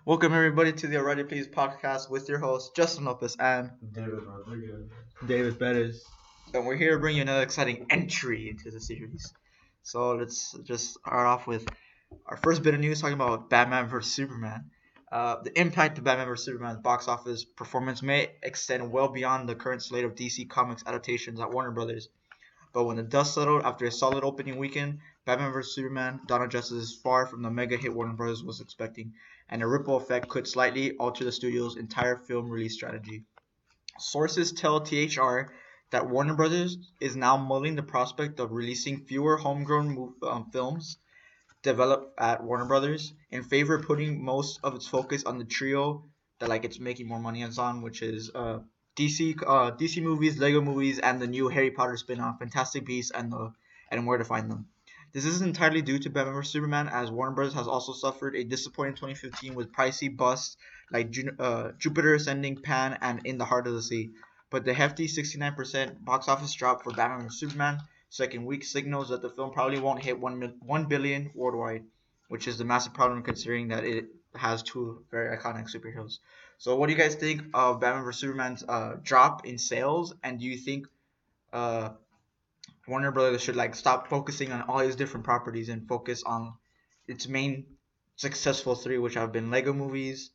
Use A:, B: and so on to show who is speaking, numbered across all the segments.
A: Welcome everybody to the Already Please podcast with your host Justin Lopez and
B: David Rodriguez.
C: David Perez.
A: we're here to bring you another exciting entry into the series. So let's just start off with our first bit of news talking about Batman vs Superman. The impact of Batman vs Superman's box office performance may extend well beyond the current slate of DC Comics adaptations at Warner Brothers. But when the dust settled after a solid opening weekend, Batman vs Superman: Dawn of Justice is far from the mega hit Warner Bros. Was expecting, and a ripple effect could slightly alter the studio's entire film release strategy. Sources tell THR that Warner Bros. Is now mulling the prospect of releasing fewer homegrown films developed at Warner Bros. In favor of putting most of its focus on the trio that it's making more money on, which is DC movies, Lego movies, and the new Harry Potter spin-off, Fantastic Beasts, and Where to Find Them. This is entirely due to Batman vs Superman, as Warner Bros. Has also suffered a disappointing 2015 with pricey busts like Jupiter Ascending, Pan, and In the Heart of the Sea. But the hefty 69% box office drop for Batman vs Superman second week signals that the film probably won't hit 1 billion worldwide, which is a massive problem considering that it has two very iconic superheroes. So what do you guys think of Batman vs Superman's drop in sales, and do you think uh, Warner Brothers should stop focusing on all these different properties and focus on its main successful three, which have been Lego movies,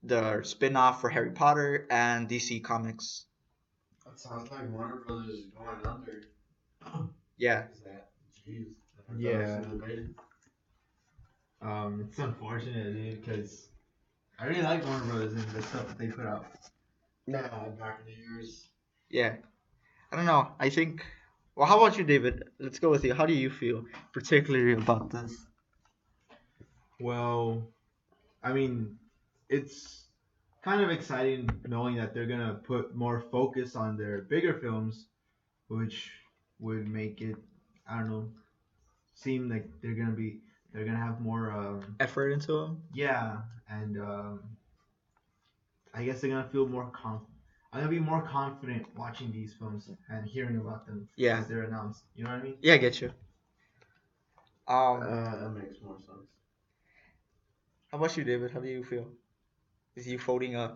A: the spin-off for Harry Potter, and DC Comics?
B: That sounds like Warner Brothers is going under.
A: Yeah.
B: Is that? Jeez.
C: Yeah. It's unfortunate, dude, because I really like Warner Brothers and the stuff that they put out.
B: Nah, back in the years.
A: Yeah. I don't know. I think. Well, how about you, David? Let's go with you. How do you feel particularly about this?
C: Well, I mean, it's kind of exciting knowing that they're gonna put more focus on their bigger films, which would make it, I don't know, seem like they're gonna have more
A: Effort into them?
C: yeah, and I guess they're gonna feel more I'm gonna be more confident watching these films and hearing about them
A: Yeah.
C: as they're announced. You know what I mean?
A: Yeah, I get you.
B: That makes more sense.
A: How about you, David? How do you feel? Is you voting a?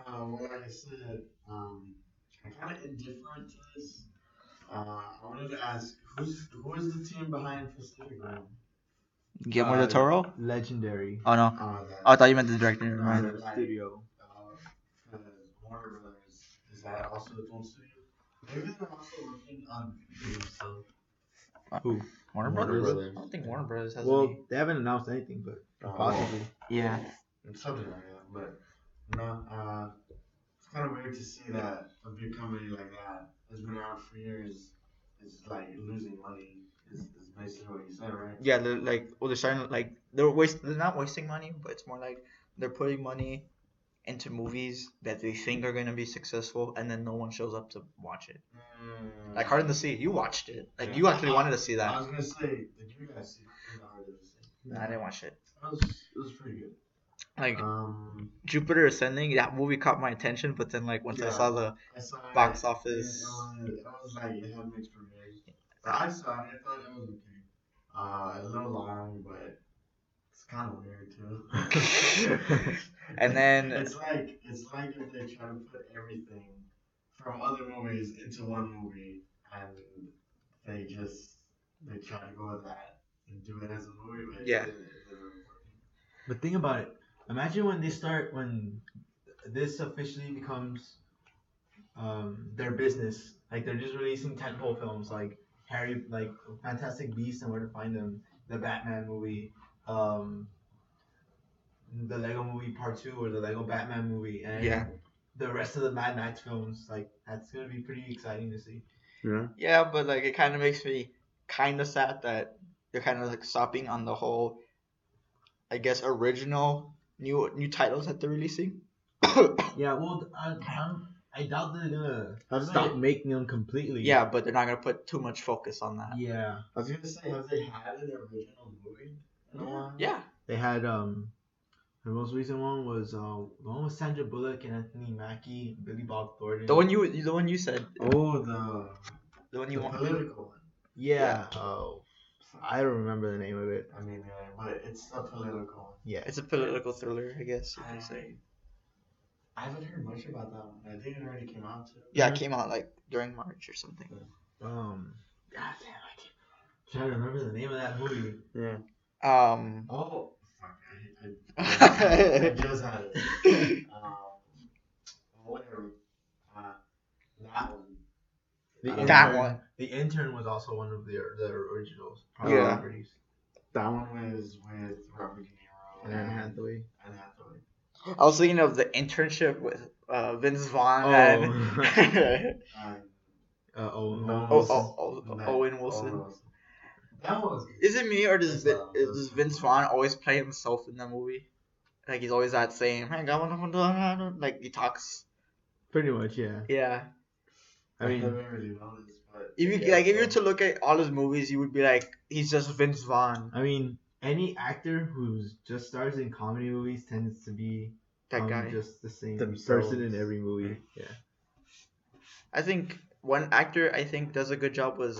B: Well, like I said, I'm kind of indifferent to this. I wanted to ask, who is the team behind Pacific Rim?
A: Guillermo del Toro?
C: Legendary.
A: Oh no.
B: That,
A: Oh, I thought you meant the director. Never mind.
C: Studio.
B: Warner Brothers, is that also its own studio? Maybe they're also working on themselves.
C: Who?
A: Warner
C: Warner
A: Brothers?
C: Brothers.
A: I don't think Warner Brothers has
C: Well,
A: any.
C: they haven't announced anything, but possibly.
A: Yeah.
B: Something like that, but no, it's kind of weird to see that a big company like that has been around for years is like losing money. Is basically what you said, right?
A: Yeah, they're starting they're not wasting money, but it's more like they're putting money into movies that they think are gonna be successful, and then no one shows up to watch it. Like Heart of the Sea, you watched it. Like you actually wanted to see
B: I
A: that.
B: was gonna say, did you guys see the Heart of the Sea?
A: Nah, I didn't watch it.
B: It was pretty good.
A: Like Jupiter Ascending, that movie caught my attention, but then once I saw the box office,
B: it was like it had mixed reviews. But I saw it. I thought it was okay. A little long, but it's kind of weird too.
A: and then
B: it's like if they try to put everything from other movies into one movie, and they try to go with that and do it as a movie. But
A: Yeah.
B: it didn't work.
C: But think about it. Imagine when this officially becomes their business. Like they're just releasing tentpole films like Fantastic Beasts and Where to Find Them, the Batman movie, the Lego Movie Part 2 or the Lego Batman movie, and
A: Yeah.
C: the rest of the Mad Max films. Like that's gonna be pretty exciting to see.
A: Yeah, but it kind of makes me kind of sad that they're kind of stopping on the whole, I guess, original new titles that they're releasing.
C: Yeah, well, I doubt they're gonna
B: Have
C: stop
B: they-
C: making them completely.
A: Yeah, but they're not gonna put too much focus on that.
C: Yeah.
B: I was gonna say, have they had an original movie in a while?
A: Yeah.
C: They had the most recent one was the one with Sandra Bullock and Anthony Mackie, Billy Bob Thornton.
A: The one you said.
B: Oh,
A: The one
B: the
A: you want.
B: political one.
C: Yeah. Oh, I don't remember the name of it.
B: I mean, but it's a political one.
C: Yeah.
A: It's a political thriller, I guess you could say.
B: I haven't heard much about that one. I think it already came out too.
A: Yeah, it came out like during March or something.
C: God damn, I'm trying to remember the name of that movie.
B: Yeah.
C: Oh.
B: Fuck. I just had it. Whatever. That one.
A: That one.
C: The Intern was also one of the originals.
A: Yeah.
C: Properties.
B: That one was with Robert De Niro
C: And Anne Hathaway.
A: I was thinking of the internship with Vince Vaughn
C: Oh.
A: and
C: Owen
A: Wilson.
B: That one was good.
A: Is it me or does Vince Vaughn always play himself in that movie? Like he's always that same. Like he talks.
C: Pretty much, yeah.
A: Yeah.
C: I mean,
B: haven't really noticed, but
A: If you were to look at all his movies, you would be like, he's just Vince Vaughn.
C: I mean, any actor who's just stars in comedy movies tends to be
A: That guy.
C: just the same
B: Themselves.
C: person in every movie. Yeah.
A: I think one actor I think does a good job was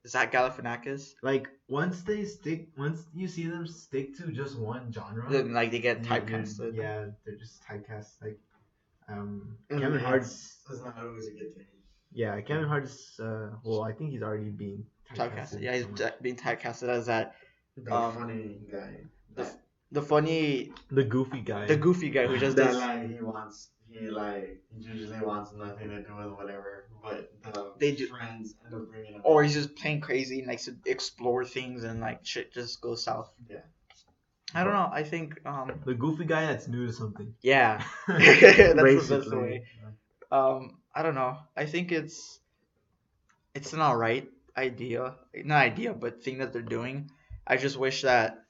A: Zach Galifianakis.
C: Like once you see them stick to just one genre,
A: Then like they get
C: you're-
A: typecasted.
C: Yeah, they're just typecast. Like
B: Kevin
C: Kevin Hart.
B: It's not always a good thing.
C: Yeah, Kevin Hart's. Well, I think he's already being
A: Typecasted.
C: typecasted.
A: Yeah, he's
C: so much.
A: being typecasted as that
B: The funny guy.
A: the funny,
C: The goofy guy.
A: the goofy guy who just
B: that
A: does.
B: he usually wants nothing to do with whatever, but
A: They do-
B: friends end up bringing him.
A: Or he's just playing crazy and likes to explore things and like shit just goes south.
B: Yeah.
A: I don't know. I think
C: The goofy guy that's new to something.
A: yeah. That's the best
B: Basically.
A: way. I don't know. I think it's an alright idea. Not idea, but thing that they're doing. I just wish that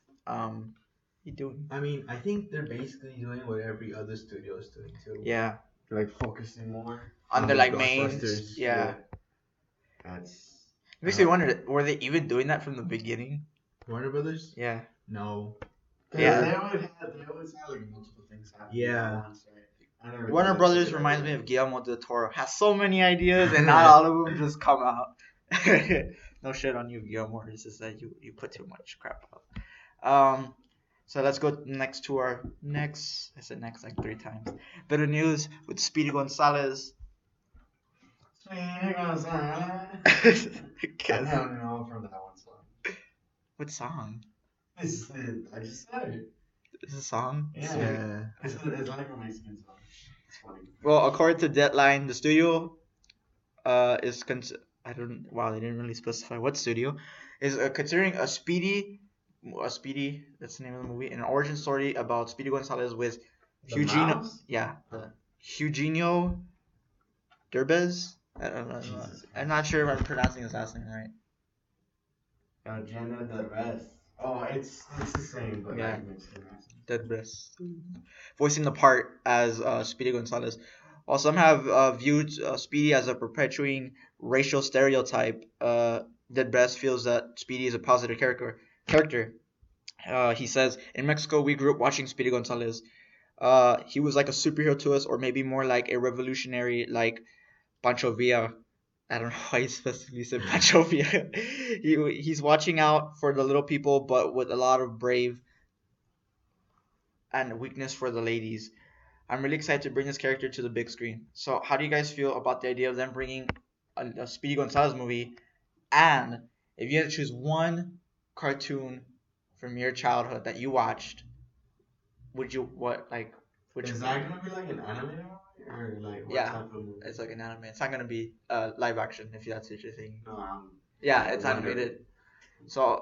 A: you doing.
C: I mean, I think they're basically doing what every other studio is doing too.
A: Yeah.
B: Like focusing more
A: On the
C: the
A: like main.
C: blockbusters.
A: Yeah.
B: That's
A: It makes me wonder, were they even doing that from the beginning?
C: Warner Brothers?
A: Yeah.
C: No.
A: Yeah.
B: They always had like multiple things happening.
C: Yeah.
B: At once, right? I never
A: Warner
B: thought
A: Brothers
B: that's a good
A: reminds me
B: idea.
A: of Guillermo del Toro. Has so many ideas and not all of them just come out. No shit on you, Guillermo. It's just that you put too much crap out. So let's go next to our next. I said next like 3 times. Bit of news with Speedy Gonzalez.
B: Speedy Gonzalez.
A: Guess.
B: I don't know from that one song.
A: What song?
B: I just said it.
A: Is it a song?
B: Yeah.
C: Yeah.
B: It's like a Mexican song. It's funny.
A: Well, according to Deadline, the studio is I don't. Wow, they didn't really specify what studio is considering a Speedy. That's the name of the movie. An origin story about Speedy Gonzalez with
B: The
A: Eugenio.
B: mouse?
A: Yeah, Eugenio Derbez. I don't know.
B: Jesus
A: I'm not sure if I'm pronouncing his last name right.
B: Jenna the rest. Oh, it's the same, but
A: Yeah.
B: like Mexican accent.
A: Derbez, voicing the part as Speedy Gonzalez. While some have viewed Speedy as a perpetuating racial stereotype, Derbez feels that Speedy is a positive character. He says, in Mexico, we grew up watching Speedy Gonzalez. He was like a superhero to us, or maybe more like a revolutionary, like Pancho Villa. I don't know why he specifically said Pancho Villa. He's watching out for the little people, but with a lot of brave and weakness for the ladies. I'm really excited to bring this character to the big screen. So, how do you guys feel about the idea of them bringing a Speedy Gonzalez movie? And if you had to choose one cartoon from your childhood that you watched, would you Which
B: Is that gonna be like an animated movie or like what
A: Yeah.
B: type of movie?
A: It's like an anime. It's not gonna be live action if that's what you're thinking.
B: No,
A: Yeah, it's
B: wondering.
A: animated. So,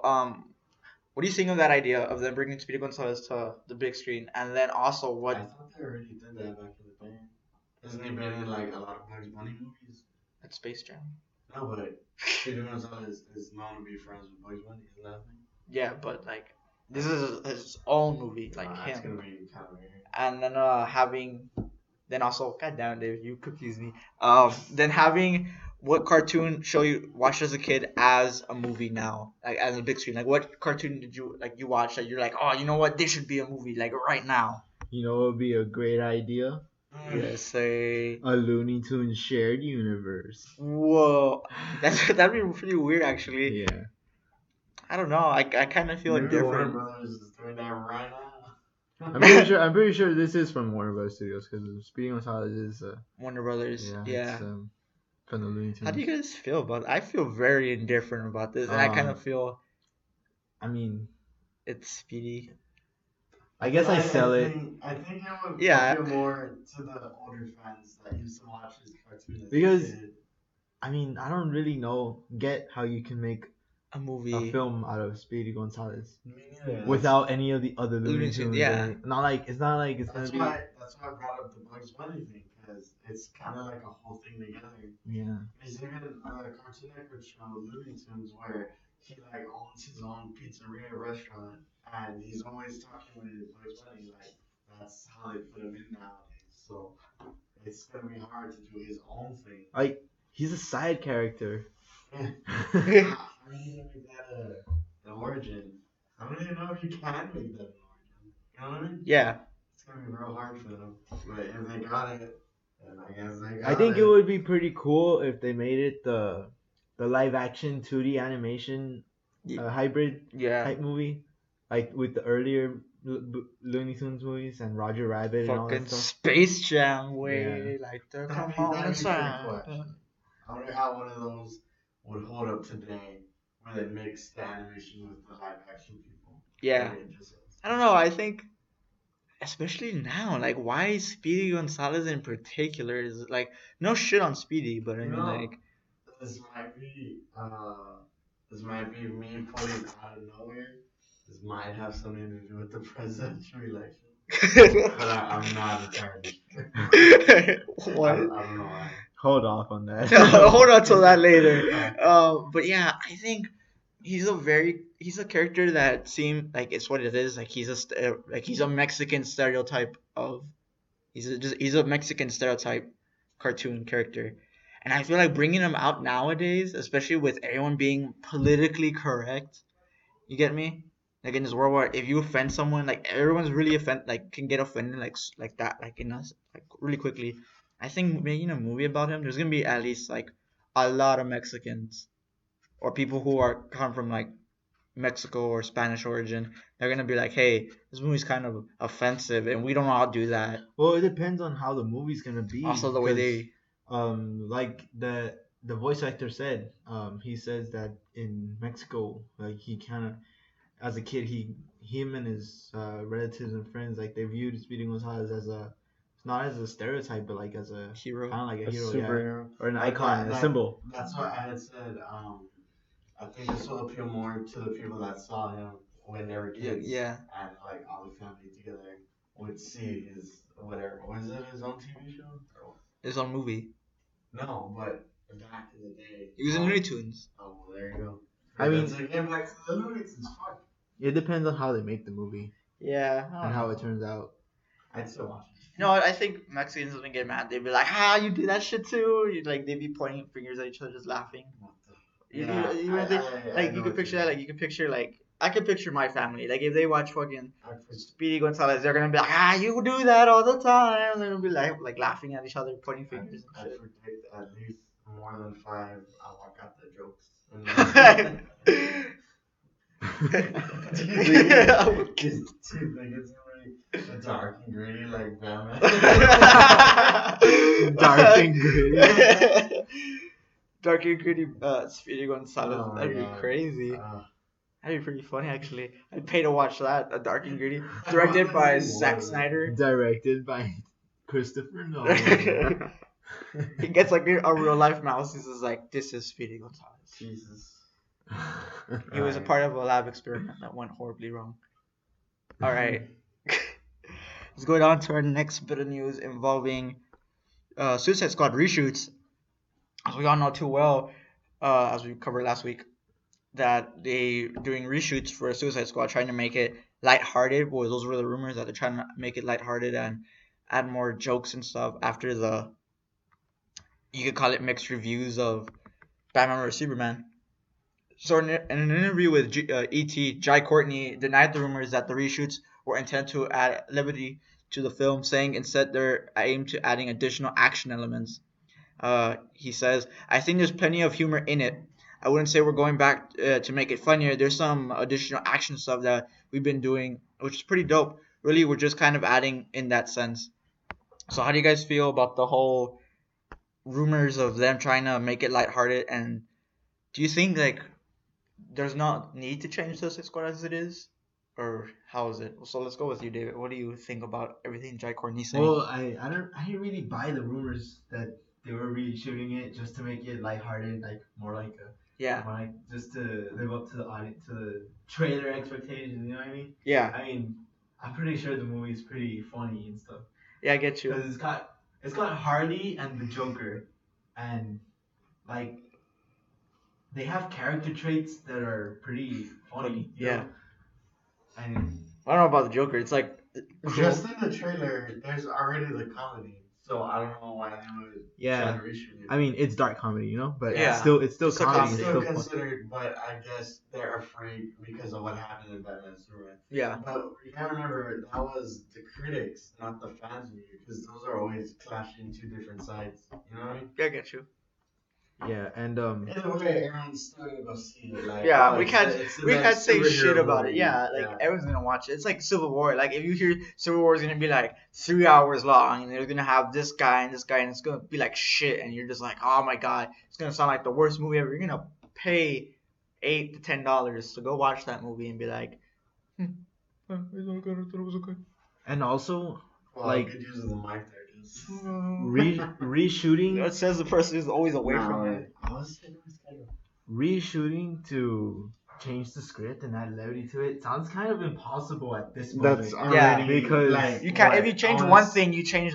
A: what do you think of that idea of them bringing Speedy Gonzalez to the big screen? And then also,
B: I
A: what?
B: thought they already did that back in the day. Hasn't he been in like a lot of Bugs Bunny movies?
A: At Space Jam.
B: No, but Speedy Gonzalez is known to be friends with Bugs Bunny, isn't that a thing?
A: Yeah, but like this is his own movie, like
B: That's
A: him.
B: gonna be kind of weird.
A: And then then also, God damn, Dave, you confuse me. Then having what cartoon show you watched as a kid as a movie now, like as a big screen? Like what cartoon did you watch that you're like, oh, you know what, this should be a movie like right now?
C: You know what would be a great idea?
A: Yes, say.
C: A Looney Tunes shared universe.
A: Whoa, that'd be pretty weird actually.
C: Yeah.
A: I don't know. I kind of feel
B: Maybe Warner
A: indifferent.
B: Brothers is doing that right now.
C: I'm pretty sure this is from Warner Bros. Studios because Speedy Gonzalez is
A: Warner Brothers.
C: yeah,
A: Yeah.
C: it's from the Looney
A: How do you
C: Tunes.
A: guys feel about it? I feel very indifferent about this, and I kind
C: Um,
A: of feel
C: I mean,
A: it's Speedy.
C: I guess I sell it
B: I think it would
A: Yeah.
B: appeal more to the older fans that used to watch his cartoon as a
C: because
B: kid.
C: I mean I don't really get how you can make
A: A
C: a
A: movie.
C: film out of Speedy Gonzalez
B: Me neither.
C: without any of the other Looney
A: Looney Tunes,
C: Tunes.
A: yeah.
C: It's not like it's gonna
B: That's
C: be
B: why I brought up the Bugs Bunny thing, because it's kind of like a whole thing together.
C: yeah.
B: There's even a Cartoon Network show, Looney Tunes, where he like owns his own pizzeria restaurant, and he's always talking with Bugs Bunny. Like that's how they put him in nowadays. So it's gonna be hard to do his own thing.
C: Like he's a side character.
B: How are you gonna make that an origin? I don't even know if you can make that an origin. You know what I mean?
A: Yeah.
B: It's gonna be real hard for them. But if they got it, then I guess they got
C: I think
B: it.
C: it would be pretty cool if they made it the live action 2D animation hybrid
A: Yeah.
C: type movie, like with the earlier Looney Tunes movies and Roger Rabbit and all
A: Fucking
C: that stuff.
A: Space Jam way, like the
B: That'd
A: come
B: be
A: on
B: pretty cool,
A: inside.
B: actually. I wonder how one of those would hold up today, where they mix the animation with the live action people.
A: Yeah.
B: Very interesting.
A: I don't know. I think, especially now, like, why Speedy Gonzalez in particular is like no shit on Speedy, but I
B: You
A: mean,
B: know,
A: like,
B: this might be me pulling out of nowhere. This might have something to do with the presidential election, but I'm not entirely sure.
A: what?
B: I don't know why.
C: Hold off on that.
A: Hold on till that later. But yeah, I think he's a character that seemed like it's what it is. Like he's a Mexican stereotype of he's a Mexican stereotype cartoon character, and I feel like bringing him out nowadays, especially with everyone being politically correct, you get me? Like in this world where if you offend someone, like everyone's really can get offended like that, like in us, like really quickly. I think making a movie about him, there's gonna be at least like a lot of Mexicans or people who are come from like Mexico or Spanish origin. They're gonna be like, hey, this movie's kind of offensive, and we don't know how to do that.
C: Well, it depends on how the movie's gonna be.
A: Also, the way
C: 'cause,
A: they
C: like the voice actor said, he says that in Mexico, like he kind of, as a kid, him and his relatives and friends, like they viewed Speedy Gonzalez as not as a stereotype, but like as a
A: hero,
C: kind of like a hero,
A: superhero,
C: or an icon, a symbol.
B: That's what I had said. I think this will appeal more to the people that saw him when they were kids.
A: Yeah.
B: And like all the family together would see his whatever. Was it his own TV show? Or
A: his own movie.
B: no, but back in the day.
A: He was in Looney Tunes.
B: Oh, well, there you go.
C: I mean,
B: it's again back to the Looney Tunes. Fuck.
C: It depends on how they make the movie
A: Yeah.
C: and how it turns out.
B: I'd still watch it.
A: You know what? I think Mexicans would get mad. They'd be like, you do that shit too. They'd be pointing fingers at each other, just laughing.
B: What the?
A: You
B: Yeah,
A: think,
B: I
A: you
B: know
A: could
B: what
A: picture
B: you
A: that.
B: mean.
A: Like you could picture I could picture my family. Like if they watch fucking
B: I put-
A: Speedy Gonzalez, they're gonna be like, you do that all the time. They're gonna be like laughing at each other, pointing fingers
B: I
A: and
B: predict at least more than 5 I'll walk out the jokes.
A: shit.
B: Do you think it's gonna be dark and gritty like Batman?
C: Dark and gritty.
A: Dark and gritty. Speedy Gonzalez.
B: Oh my
A: That'd be
B: God.
A: crazy. That'd be pretty funny, actually. I'd pay to watch that. A Dark and Gritty, directed by Zack Snyder.
C: Directed by Christopher Nolan.
A: He gets like a real life mouse. He's just like, this is Speedy Gonzalez.
B: Jesus.
A: He was a part of a lab experiment that went horribly wrong. All right. Let's go on to our next bit of news involving Suicide Squad reshoots. As we all know too well, as we covered last week, that they doing reshoots for Suicide Squad, trying to make it lighthearted. Well, those were the rumors that they're trying to make it lighthearted and add more jokes and stuff after you could call it mixed reviews of Batman vs Superman. So in an interview with E.T., Jai Courtney denied the rumors that the reshoots were intended to add levity to the film, saying instead they're aimed to adding additional action elements. He says, I think there's plenty of humor in it. I wouldn't say we're going back to make it funnier. There's some additional action stuff that we've been doing, which is pretty dope. Really, we're just kind of adding in that sense. So, how do you guys feel about the whole rumors of them trying to make it lighthearted? And do you think like there's not need to change Suicide Squad as it is, or how is it? So let's go with you, David. What do you think about everything Jai Courtney's saying?
C: Well, I didn't really buy the rumors that they were reshooting it just to make it lighthearted, like more like a
A: Yeah,
C: more like just to live up to the audience, to the trailer expectations. You know what I mean?
A: yeah,
C: I mean, I'm pretty sure the movie's pretty funny and stuff
A: yeah. I get you.
C: because it's got Harley and the Joker, and like they have character traits that are pretty funny. You
A: Yeah.
C: know? And
A: I don't know about the Joker. It's like
B: Just in the trailer, there's already the comedy, so I don't know why they would
C: Yeah.
B: try to reshoot it.
C: I mean, it's dark comedy, you know, but
A: Yeah.
C: it's still
A: It's a
C: comedy.
A: comedy.
C: It's
B: It's
C: still
B: still
C: fun.
B: considered, but I guess they're afraid because of what happened in Batman Superman.
A: yeah,
B: But you gotta remember, that was the critics, not the fans review, because those are always clashing two different sides. You know what I mean?
A: yeah. I get you.
C: Yeah, and
B: Either way, everyone's still gonna go see it. Like,
A: Yeah,
B: oh,
A: we can't
B: it's the
A: we can't
B: next
A: say
B: superhero
A: shit about it.
B: movie.
A: Yeah, like everyone's gonna watch it. It's like Civil War. Like if you hear Civil War is gonna be like 3 hours long, and they're gonna have this guy and this guy, and it's gonna be like shit, and you're just like, oh my god, it's gonna sound like the worst movie ever. You're gonna pay $8 to $10 to go watch that movie and be like, it's all good. I thought it was okay.
C: and also
B: Well,
C: like
B: good use of the mic there, just.
C: reshooting
A: It says the person who's always away from it.
B: I was thinking it was kind of-
C: reshooting to change the script and add levity to it sounds kind of impossible at this moment.
B: That's
A: Yeah,
B: already
C: because
B: like,
A: You can't.
B: what,
A: If you change
B: I
A: one
B: wanna
A: thing, you have to change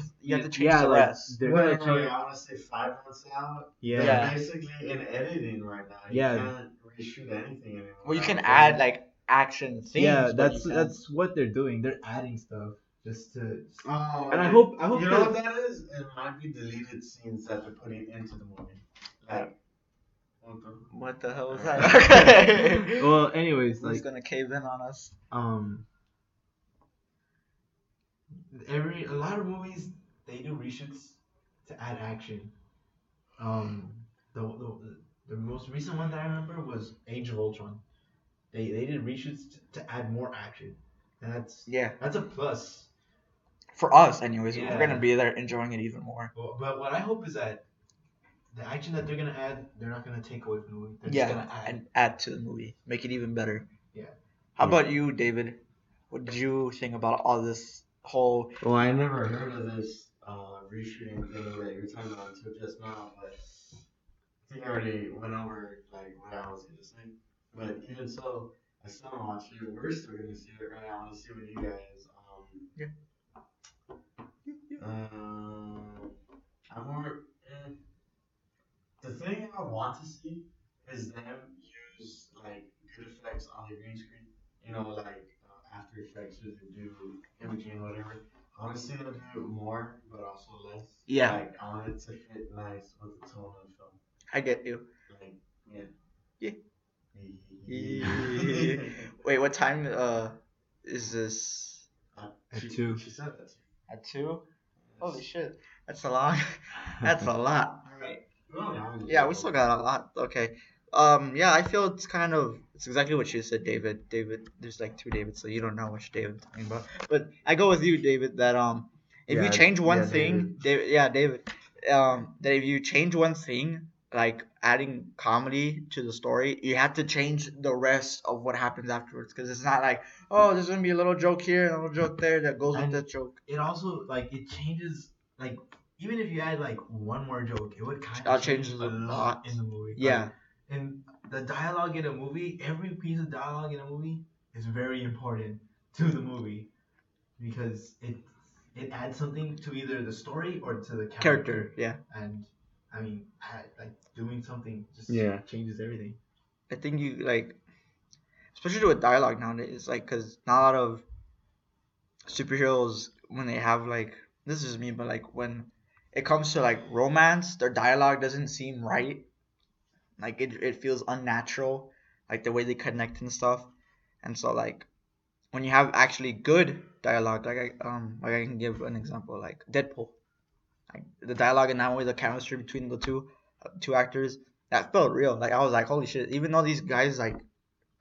C: yeah,
A: the
C: like,
A: rest.
C: they're
B: Wait,
C: gonna change.
B: I want to say 5 months out.
C: Yeah.
A: Yeah.
B: They're basically in editing right now.
C: Yeah.
B: You can't reshoot anything anymore.
A: Well, you can
B: Okay?
A: add like action things.
C: Yeah,
A: but
C: that's
A: you can't-
C: that's what they're doing. They're adding stuff just to.
B: Oh,
C: And I
B: okay.
C: hope
B: You know
C: that-
B: what that is? It might be deleted scenes that they're putting into the movie. Like,
A: What the hell was
B: Alright.
A: that? Okay.
C: Well, anyways,
A: Who's
C: like
A: gonna cave in on us?
C: a lot of movies they do reshoots to add action. The most recent one that I remember was Age of Ultron. They did reshoots to add more action, and
A: Yeah,
C: that's a plus.
A: for us, anyways,
C: Yeah.
A: we're gonna be there enjoying it even more.
C: But what I hope is that the action that they're gonna add, they're not gonna take away from the movie. They're
A: Yeah,
C: just gonna add.
A: and add to the movie, make it even better.
C: Yeah.
A: How
C: Yeah.
A: about you, David? What did you think about all this whole?
B: well, I never heard of this reshooting thing that you're talking about until just now, but I think I already went over like what I was gonna say. But even so, I still don't watch it. We're still gonna see it, right? I want to see what you guys. I'm more. The thing I want to see is them use like good effects on the green screen. You know, like After Effects or they do imaging or whatever. I want to see them do more, but also less.
A: Yeah.
B: Like I want it to fit nice with the tone of the film.
A: I get you.
B: Like yeah.
A: Yeah. Wait, what time is this?
C: At
B: She-
C: 2.
B: She said that.
A: At 2? Holy shit, that's a long. That's a lot. Yeah, we still got a lot. Okay. Yeah, I feel it's exactly what you said, David. David, there's like 2 Davids, so you don't know which David I'm talking about. But I go with you, David, that if you
C: Yeah,
A: change one
C: yeah,
A: thing, David, that if you change one thing, like adding comedy to the story, you have to change the rest of what happens afterwards, because it's not like, oh, there's gonna be a little joke here and a little joke there that goes with
C: And
A: that joke.
C: It also like it changes like even if you add like one more joke, it would kind
A: That
C: of change
A: changes
C: a
A: a
C: lot
A: lot.
C: in the movie.
A: Yeah.
C: Like, and the dialogue in a movie, every piece of dialogue in a movie is very important to the movie because it adds something to either the story or to the
A: Character, yeah.
C: And I mean, like doing something just
B: Yeah.
C: changes everything.
A: I think you like, especially with dialogue nowadays, like, cause not a lot of superheroes when they have like, this is me, but like when it comes to like romance, their dialogue doesn't seem right. Like it feels unnatural, like the way they connect and stuff. And so like when you have actually good dialogue, like I can give an example, like Deadpool. Like the dialogue in that movie, the chemistry between the two actors, That felt real. Like I was like, holy shit! Even though these guys like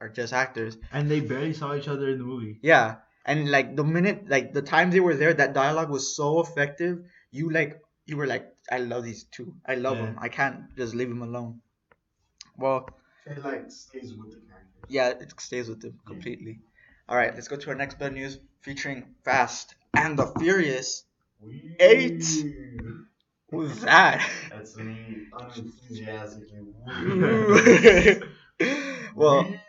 A: are just actors,
C: And they barely saw each other in the movie.
A: yeah. And like the times they were there, that dialogue was so effective. You were like, I love these two. I love
C: Yeah.
A: them. I can't just leave them alone. Well,
B: It like stays with the characters.
A: yeah, it stays with them completely. All right, let's go to our next bit of news featuring Fast and the Furious.
B: Wee.
A: 8. Who's that?
B: That's me unenthusiastically.
A: Well,
B: Wee.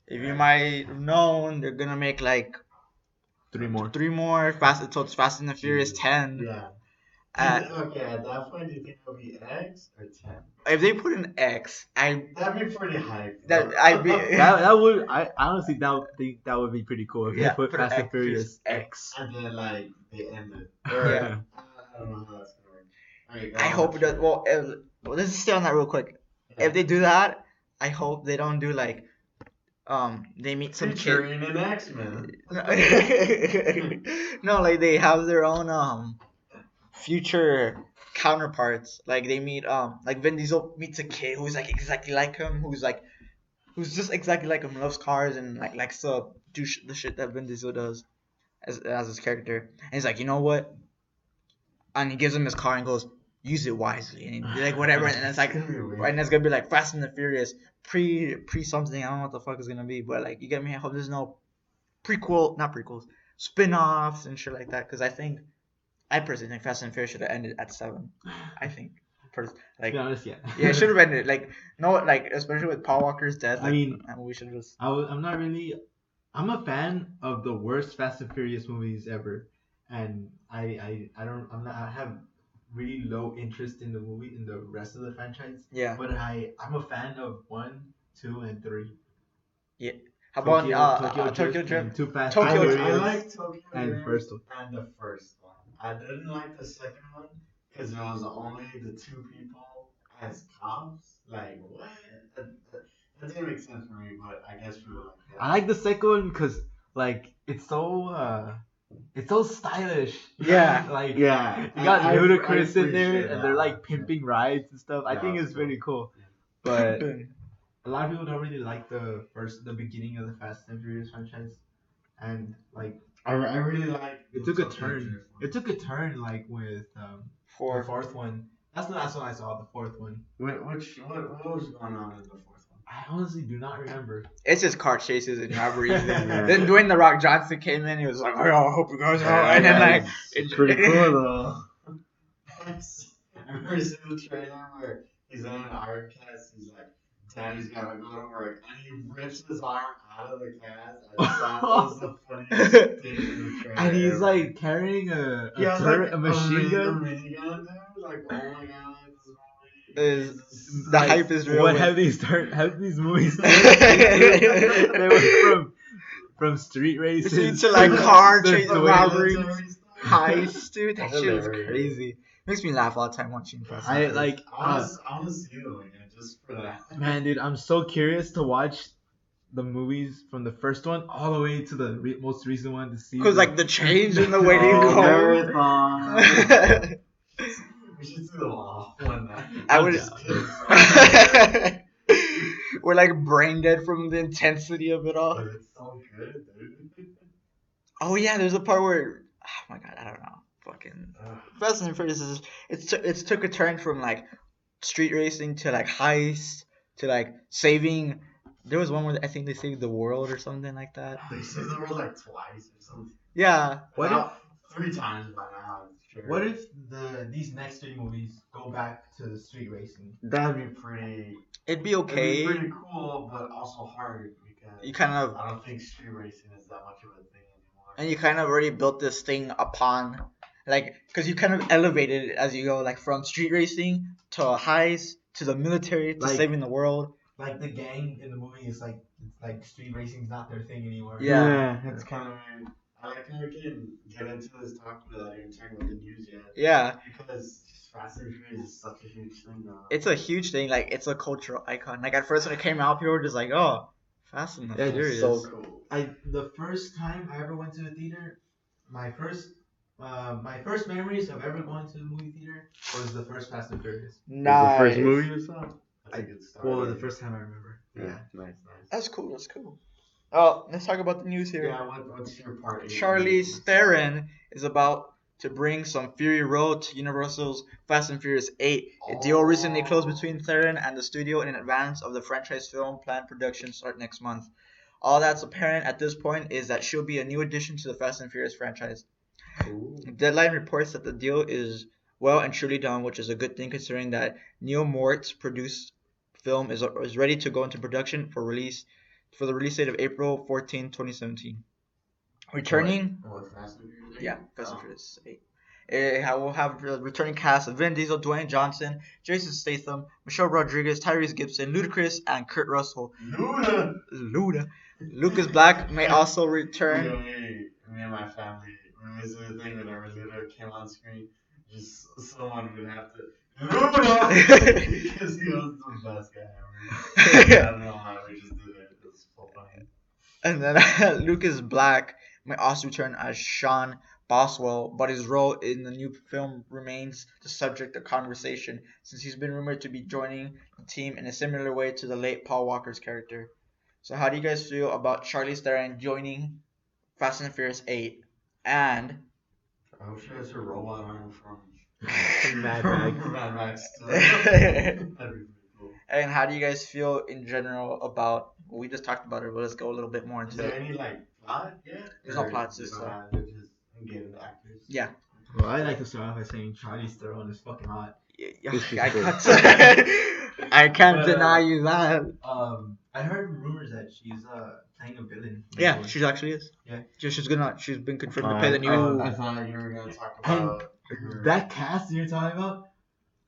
A: if you might have known, they're gonna make like
C: 3 more.
A: 3 more Fast. So it's Fast and the Furious 10.
B: Yeah.
A: Uh,
B: Okay, at that point, do you think it'll be X or 10?
A: if they put an X,
B: That'd be pretty hype.
A: I'd be
C: That would I honestly think that would be pretty cool if
A: Yeah,
C: they put
A: put
C: Fast
A: X,
C: and Furious
B: X. And then, like, they end it.
A: Yeah.
B: I don't know how that's gonna work. Alright, go
A: I
B: on.
A: hope it does. Well, let's just stay on that real quick.
B: Yeah.
A: If they do that, I hope they don't do like, they meet some kid.
B: Featuring an X-Men.
A: No, like they have their own future counterparts. Like they meet like Vin Diesel meets a kid who's like exactly like him, who's just exactly like him, loves cars and like likes to do the shit that Vin Diesel does as his character. And he's like, you know what? And he gives him his car and goes, use it wisely, and he's like whatever. And it's like, and it's gonna be like Fast and the Furious pre something. I don't know what the fuck it's gonna be, but like you get me. I hope there's no not prequels, spin-offs and shit like that. Because I personally think Fast and Furious should have ended at 7. I think,
C: To
A: like,
C: be honest, yeah.
A: yeah, it should have ended like no, like especially with Paul Walker's death. Like,
C: I mean,
A: we should just.
C: I'm a fan of the worst Fast and Furious movies ever, and I have really low interest in the rest of the franchise.
A: Yeah.
C: But I'm a fan of 1, 2, and 3.
A: Yeah. How about
C: Tokyo
A: Drift?
C: and Too Fast
A: Tokyo
C: and
A: Drift.
B: I
C: Furious
B: like Tokyo
C: and
B: Drift
C: first one.
B: and the first one. I didn't like the second one because it was only the 2 people as cops. Like, what? That didn't make sense for me, but I guess people like that.
C: I like the second one because like it's so stylish.
A: Yeah.
C: Like
B: Yeah.
C: you got
B: I
C: Ludacris in there,
B: appreciate
C: and they're
B: that.
C: like pimping rides and stuff. I
B: Yeah,
C: think
B: that's
C: it's really cool. But a lot of people don't really like the beginning of the Fast and Furious franchise, and like
B: I really like.
C: it took a turn. It took a turn like with the
A: 4.
C: 4th one. That's the last one I saw. The 4th one.
B: What was going on in the 4th one?
C: I honestly do not remember.
A: It's just car chases and robberies. Then Dwayne the Rock Johnson came in. He was like, "Oh, I hope you guys are." And then like,
B: it's pretty cool though. I remember seeing the trailer where he's in an iron cast. He's like, "Daddy's gotta go to work," and he rips his arm out of the cast. I just thought that was the funniest thing in the trailer.
C: And he's
B: ever.
C: like carrying a
B: Yeah,
C: turret,
B: like
C: a machine gun.
B: A minigun, dude. Like, oh my god,
A: Is-
B: this movie.
A: the hype is real.
C: What have these movies turned into? They went from street races
A: to like car
C: to
A: chase
C: military
A: robberies, heists, dude. That shit is
B: Hilarious.
A: crazy. Makes me laugh all the time watching Fast and
C: I
A: Furious.
C: like,
B: I want to see them again just for that.
C: man, dude. I'm so curious to watch the movies from the first one all the way to the most recent one to see.
A: Because like the change in the way they
B: Oh,
A: go.
B: marathon. We should see them all one night.
A: I would.
B: Just kidding.
A: We're like brain dead from the intensity of it all.
B: But it's so good, dude.
A: Oh yeah, there's a part where, oh my god, I don't know, fucking
B: Ugh.
A: Fast and Furious is it's took a turn from like street racing to like heist to like saving. There was one where I think they saved the world or something like that.
B: They say the word like twice or something.
A: Yeah.
C: What
B: Now, 3 times by now. I'm sure.
C: What if these next 3 movies go back to the street racing?
B: That'd be pretty.
A: It'd be okay.
B: It'd be pretty cool, but also hard because
A: You kind of
B: I don't think street racing is that much of a thing anymore.
A: and you kind of already built this thing upon like because you kind of elevated it as you go like from street racing to heist to the military to
C: Like-
A: saving the world.
C: Like the gang in the movie is like it's like street racing's not their thing anymore.
A: Yeah.
B: It's kind of weird. I like how we can get into this talk without even talking about the news yet.
A: Yeah.
B: Because Fast and Furious is such a huge thing now.
A: It's a huge thing. Like it's a cultural icon. Like at first when it came out, people were just like, "Oh, Fast and the
C: Yeah,
A: Furious."
B: so cool.
C: The first time I ever went to the theater, my first My first memories of ever going to the movie theater was the first Fast and Furious.
B: Was the first
A: Nice.
B: movie you saw? That's a good start.
C: Well, the first time I remember.
B: Yeah, nice.
A: That's cool. That's cool. Oh, let's talk about the news here.
B: Yeah, what's your part?
A: Charlize Theron is about to bring some Fury Road to Universal's Fast and Furious 8. A deal recently closed between Theron and the studio in advance of the franchise film planned production start next month. All that's apparent at this point is that she'll be a new addition to the Fast and Furious franchise.
B: Ooh.
A: Deadline reports that the deal is well and truly done, which is a good thing considering that Neil Mort's produced film is ready to go into production for the release date of April 14, 2017. Returning,
B: What, Fast and Furious?
A: yeah, Fast and Furious 8. We'll have a returning cast of Vin Diesel, Dwayne Johnson, Jason Statham, Michelle Rodriguez, Tyrese Gibson, Ludacris, and Kurt Russell. Luda. Lucas Black may also return.
B: Me and my family, when we visited the thing whenever Luda came on screen, just someone would have to Luda because he was the best guy ever. I don't know how we just did it. It was so funny.
A: And then Lucas Black may also return as Sean Boswell, but his role in the new film remains the subject of conversation since he's been rumored to be joining the team in a similar way to the late Paul Walker's character. So how do you guys feel about Charlize Theron joining Fast and Furious 8 and
B: I wish I was a robot arm from
C: Mad Max.
B: Mad Max. That'd be pretty cool.
A: and how do you guys feel in general about we just talked about it, but let's go a little bit more
B: Is
A: into
B: there
A: it.
B: any like plot yet?
A: There's no
B: Or
A: plot, it's
B: they
A: just,
B: don't have- they're just getting the actors.
A: Yeah.
C: Well, I'd like to start off by saying Charlize Theron is fucking hot.
A: I can't
C: But,
A: deny you that.
C: I heard rumors that she's playing a villain.
A: Yeah, she actually is.
C: Yeah.
A: She's been confirmed to play the new.
B: I thought you were gonna talk about
C: That cast you're talking about,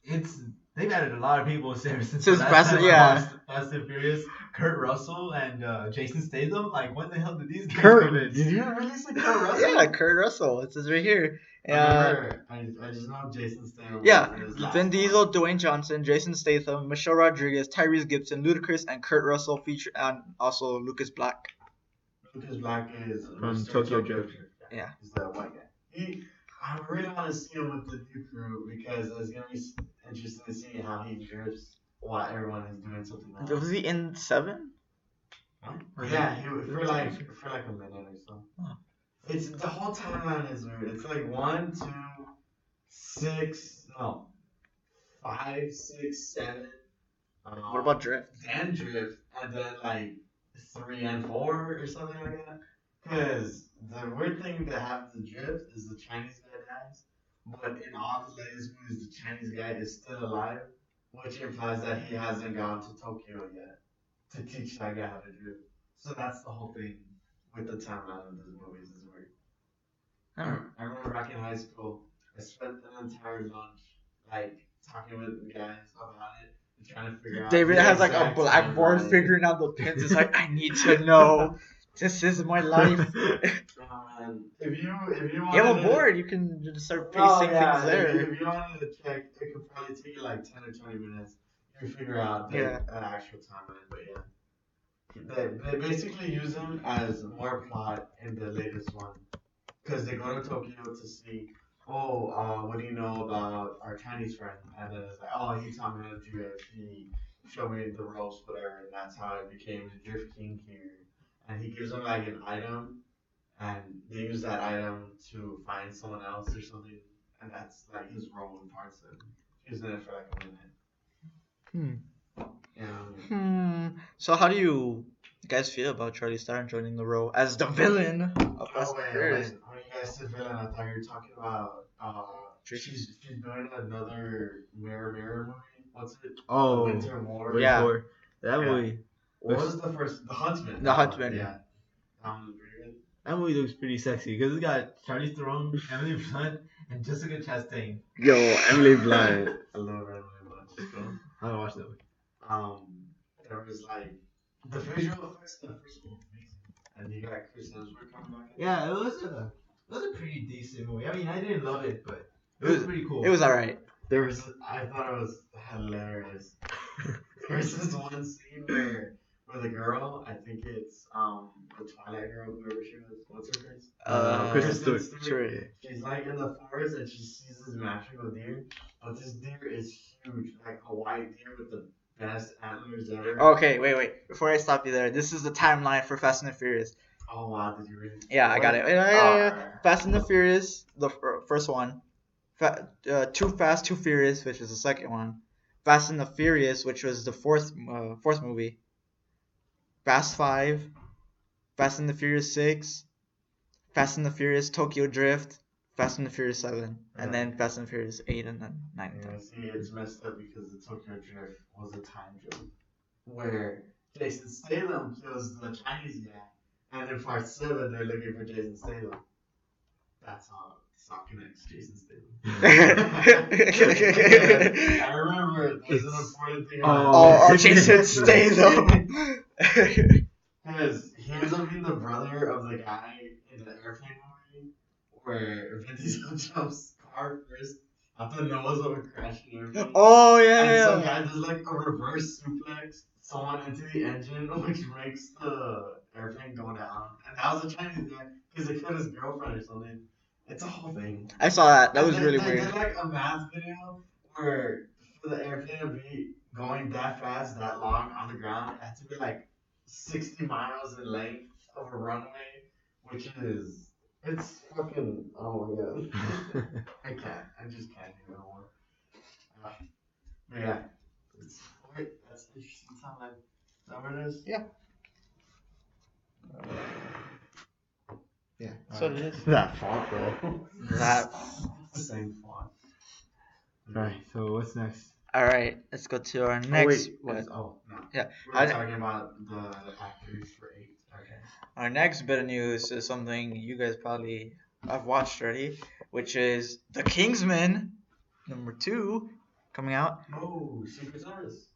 C: they've added a lot of people since
A: Since
C: the last
A: Fast-
C: time I
A: yeah.
C: watched Fast and Furious. Kurt Russell and Jason Statham. Like, when the hell did these guys
B: Kurt.
C: come in?
B: Did you really say Kurt Russell?
A: Yeah, Kurt Russell. It says right here.
B: I just know Jason Statham.
A: Yeah,
B: was in his last
A: Vin
B: one.
A: Diesel, Dwayne Johnson, Jason Statham, Michelle Rodriguez, Tyrese Gibson, Ludacris, and Kurt Russell feature, and also Lucas Black.
B: Lucas Black is
C: From
B: Mr.
C: Tokyo Drift.
A: Yeah.
B: He's the white guy. I really want to see him with the new crew because it's gonna be interesting to see how he drifts while everyone is doing something else.
A: Was he in 7?
B: Yeah, for like a minute or so.
A: Huh.
B: It's the whole timeline is weird. It's like 1, 2, 6, no, 5, 6, 7.
A: What about Drift?
B: Then drift, and then like 3 and 4 or something like that. Because the weird thing that happens in drift is the Chinese guy dies, but in all the latest movies, the Chinese guy is still alive, which implies that he hasn't gone to Tokyo yet to teach that guy how to drift. So that's the whole thing with the timeline of those movies is weird. I remember back in high school, I spent an entire lunch like talking with guys about it and trying to figure out.
A: David
B: the
A: has like a
B: exact
A: blackboard
B: timeline.
A: figuring out the pins. It's like, I need to know. This is my life.
B: Man, if you wanted
A: You have a
B: to-
A: board, you can just start
B: Oh,
A: pasting
B: yeah,
A: things there.
B: If you wanted to check, it could probably take you like 10 or 20 minutes. You figure out the
A: Yeah.
B: an actual timeline, but yeah. They basically use them as more plot in the latest one. Because they go to Tokyo to see, what do you know about our Chinese friend? And then it's like, oh, he taught me how to drift. He showed me the ropes, whatever. And that's how I became the Drift King here. And he gives them like an item. And they use that item to find someone else or something. And that's like his role in parts of it. He's in it for like a minute. Yeah.
A: So how do you guys feel about Charlize Theron joining the role as the villain of Fast and Furious?
B: When you guys said villain, I thought you were talking about she's doing another Mirror movie. What's it?
C: Oh,
B: Winter War.
A: Yeah.
C: Before. That
B: Yeah.
C: movie.
B: What was the first? The Huntsman.
A: The Huntsman.
B: Yeah. That one was pretty good.
C: That movie looks pretty sexy because it's got Charlize Theron, Emily Blunt, and Jessica Chastain.
B: Yo, Emily Blunt. I love Emily Blunt. She's cool.
C: I don't watch that movie.
B: There was like the visual effects in the first one was amazing, and you got Chris Hemsworth coming back.
C: Yeah, it was a pretty decent movie. I mean, I didn't love it, but it was pretty cool.
A: It was alright.
B: I thought it was hilarious. There's this one scene where with a girl. I think it's the Twilight girl, whoever she was. What's her face?
C: Kristen
B: Kristen
C: Stewart.
A: Sure.
B: She's like in the forest and she sees this magical deer, but this deer is huge, like a white deer with the best antlers ever.
A: Okay, wait. Before I stop you there, this is the timeline for Fast and the Furious.
B: Oh wow, did you really?
A: Yeah, I got it. Yeah.
B: Alright.
A: Fast and the Furious, the first one. Too Fast, Too Furious, which is the second one. Fast and the Furious, which was the fourth movie. Fast 5, Fast and the Furious 6, Fast and the Furious Tokyo Drift, Fast and the Furious 7, and then Fast and the Furious 8 and then 9 and 10.
B: Yeah, see, it's messed up because the Tokyo Drift was a time jump where Jason Statham kills the Chinese guy, and in part 7 they're looking for Jason Statham. That's how it connects Jason Statham. I remember there's an important thing.
A: Oh, Jason Statham.
B: Because he ends up being the brother of the guy in the airplane movie where Vin Diesel jumps car first. I thought Noah's over crashing the airplane.
A: Oh
B: And
A: yeah.
B: some guy does like a reverse suplex someone into the engine, which makes the airplane go down. And that was a Chinese guy because they killed his girlfriend or something. It's a whole thing.
A: I saw that. That was
B: And
A: really
B: they
A: weird.
B: did like a math video where for the airplane to be going that fast, that long on the ground, it had to be like 60 miles in length of a runway, which is it's fucking oh my god. I just can't anymore. But yeah, that's interesting timeline. Is that what it is?
A: Yeah.
C: Yeah.
A: So it is.
C: That font, bro.
A: That.
B: It's the same font.
C: Right. So what's next?
A: All right. Let's go to our next.
B: No.
A: Yeah.
B: We're talking about the actors for 8. Okay.
A: Our next bit of news is something you guys probably have watched already, which is The Kingsman #2 coming out.
B: Oh, Secret Service.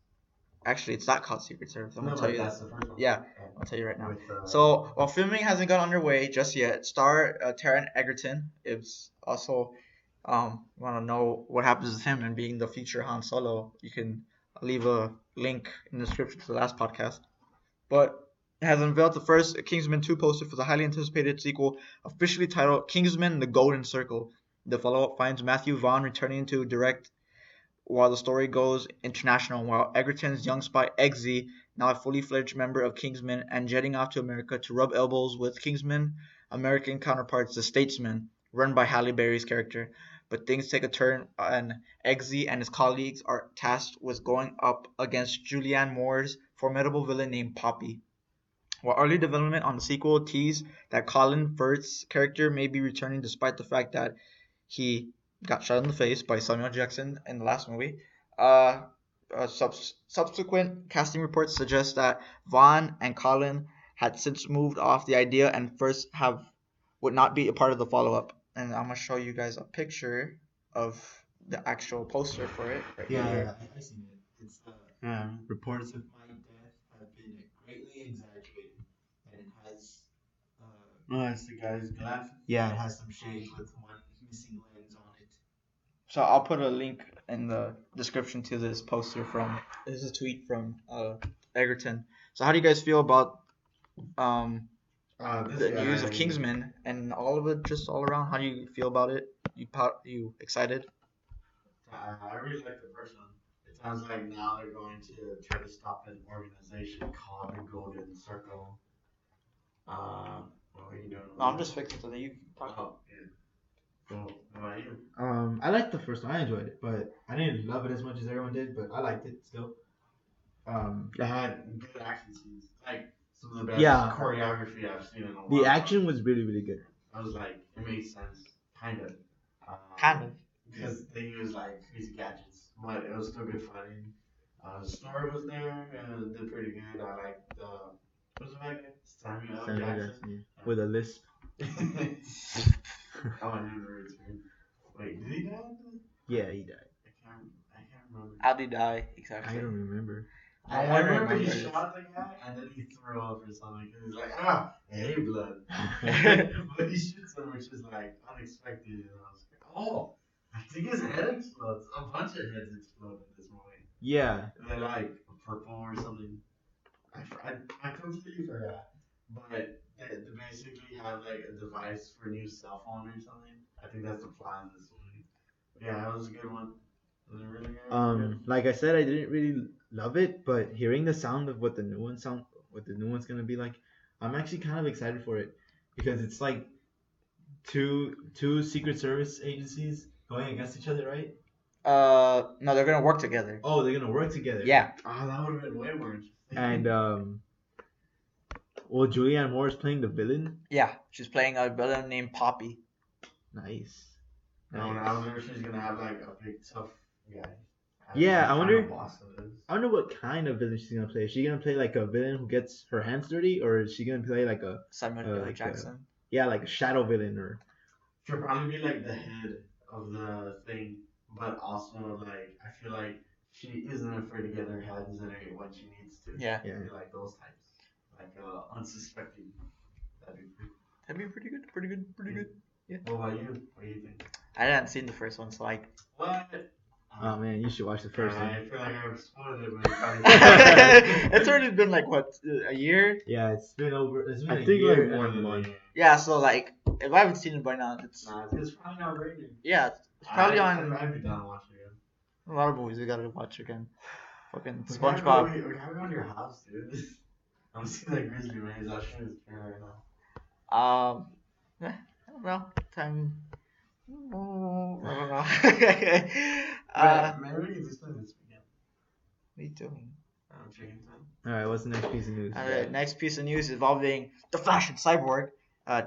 A: Actually, it's not called Secret Service. I'm
B: No,
A: gonna tell
B: but
A: you.
B: that's the first one.
A: Yeah, I'll tell you right now.
B: With,
A: So, while filming hasn't got underway just yet, star Taron Egerton is also, want to know what happens with him and being the future Han Solo. You can leave a link in the description to the last podcast. But it has unveiled the first Kingsman 2 poster for the highly anticipated sequel, officially titled Kingsman: The Golden Circle. The follow-up finds Matthew Vaughn returning to direct while the story goes international, while Egerton's young spy Eggsy, now a fully fledged member of Kingsman, and jetting off to America to rub elbows with Kingsman American counterparts, the Statesman, run by Halle Berry's character. But things take a turn, and Eggsy and his colleagues are tasked with going up against Julianne Moore's formidable villain named Poppy. While early development on the sequel teased that Colin Firth's character may be returning despite the fact that he got shot in the face by Samuel Jackson in the last movie. Subsequent casting reports suggest that Vaughn and Colin had since moved off the idea and first would not be a part of the follow-up. And I'm gonna show you guys a picture of the actual poster for it. Right here.
B: I seen it. It's the
C: Reports of
B: my death have been greatly exaggerated, and it has.
C: Oh,
B: it's the guy's glasses.
C: Yeah.
B: It has some shades with one missing lens on it.
A: So I'll put a link in the description to this poster this is a tweet from Egerton. So how do you guys feel about the news of Kingsman and all of it just all around? How do you feel about it? You excited?
B: I really like the first one. It sounds like now they're going to try to stop an organization called the Golden Circle. What are you doing?
A: No, I'm just fixing something. You talk.
B: Oh, yeah. Cool. How about you?
C: I liked the first one. I enjoyed it, but I didn't love it as much as everyone did. But I liked it still.
B: It had good action scenes. Like some of the best
C: Yeah.
B: choreography I've seen in a while.
C: The action was really, really good.
B: I was like, it made sense. Kind of. Because they used like crazy gadgets, but it was still good fighting. The story was there and it did pretty good. I liked what's the guy? Samuel L. Jackson.
C: Yeah. With a lisp.
B: Oh, I never returned. Wait, did he die?
C: Yeah, he died.
B: I can't remember.
A: How did he die
C: I
A: exactly?
C: don't remember.
B: I
A: wonder
B: remember he
A: if I-
B: shot the guy and then he threw up or something because he's like, hey, blood. But he shoots him, which is like unexpected. And I was like, oh, I think his head explodes. A bunch of heads explode in this movie.
C: Yeah.
B: They're like purple or something. I completely forgot. But they basically have like a device for a new cell phone or something. I think that's the plot in this movie. But yeah, that was a good one. It was a really good.
C: Like I said, I didn't really love it, but hearing the sound of what the new one's gonna be like, I'm actually kind of excited for it because it's like two Secret Service agencies going against each other, right?
A: No, they're gonna work together.
C: Oh, they're gonna work together.
A: Yeah.
B: Oh, that would have been way more interesting.
C: And well, Julianne Moore is playing the villain.
A: Yeah, she's playing a villain named Poppy.
C: Nice.
B: I wonder if she's gonna have like a big tough guy.
C: Yeah, I wonder.
B: Boss it is.
C: I wonder what kind of villain she's gonna play. Is she gonna play like a villain who gets her hands dirty, or is she gonna play like a
A: Samuel L. Jackson?
C: like a shadow villain, or
B: She'll probably be like the head of the thing, but also like I feel like she isn't afraid to get her hands in it when she needs to.
A: Yeah.
B: Maybe like those types, like unsuspecting. That'd be
A: pretty good. Pretty good. Yeah.
B: What about you? What do you think?
A: I hadn't seen the first one, so like.
B: What?
C: Oh man, you should watch the first one.
B: I feel like I've spoiled it.
A: It's already been like what, a year?
C: Yeah, it's been over. It's been
B: I
C: a
B: think
C: year
B: like more
C: and
B: than
C: a month.
A: Yeah, so like if I haven't seen it by now, it's
B: It's probably not rated.
A: yeah, it's probably on
B: I'd be down watching it.
A: a lot of movies we gotta watch again. Fucking
B: We gotta
A: SpongeBob.
B: We gotta go to your house, dude. I'm seeing that Grizzly man. He's out shooting his camera right now.
A: I don't know. Time. I don't know.
B: Maybe we can do something this weekend.
A: What are you doing?
B: Chicken time.
C: All right, what's the next piece of news?
A: Alright, next piece of news involving the Flash and Cyborg.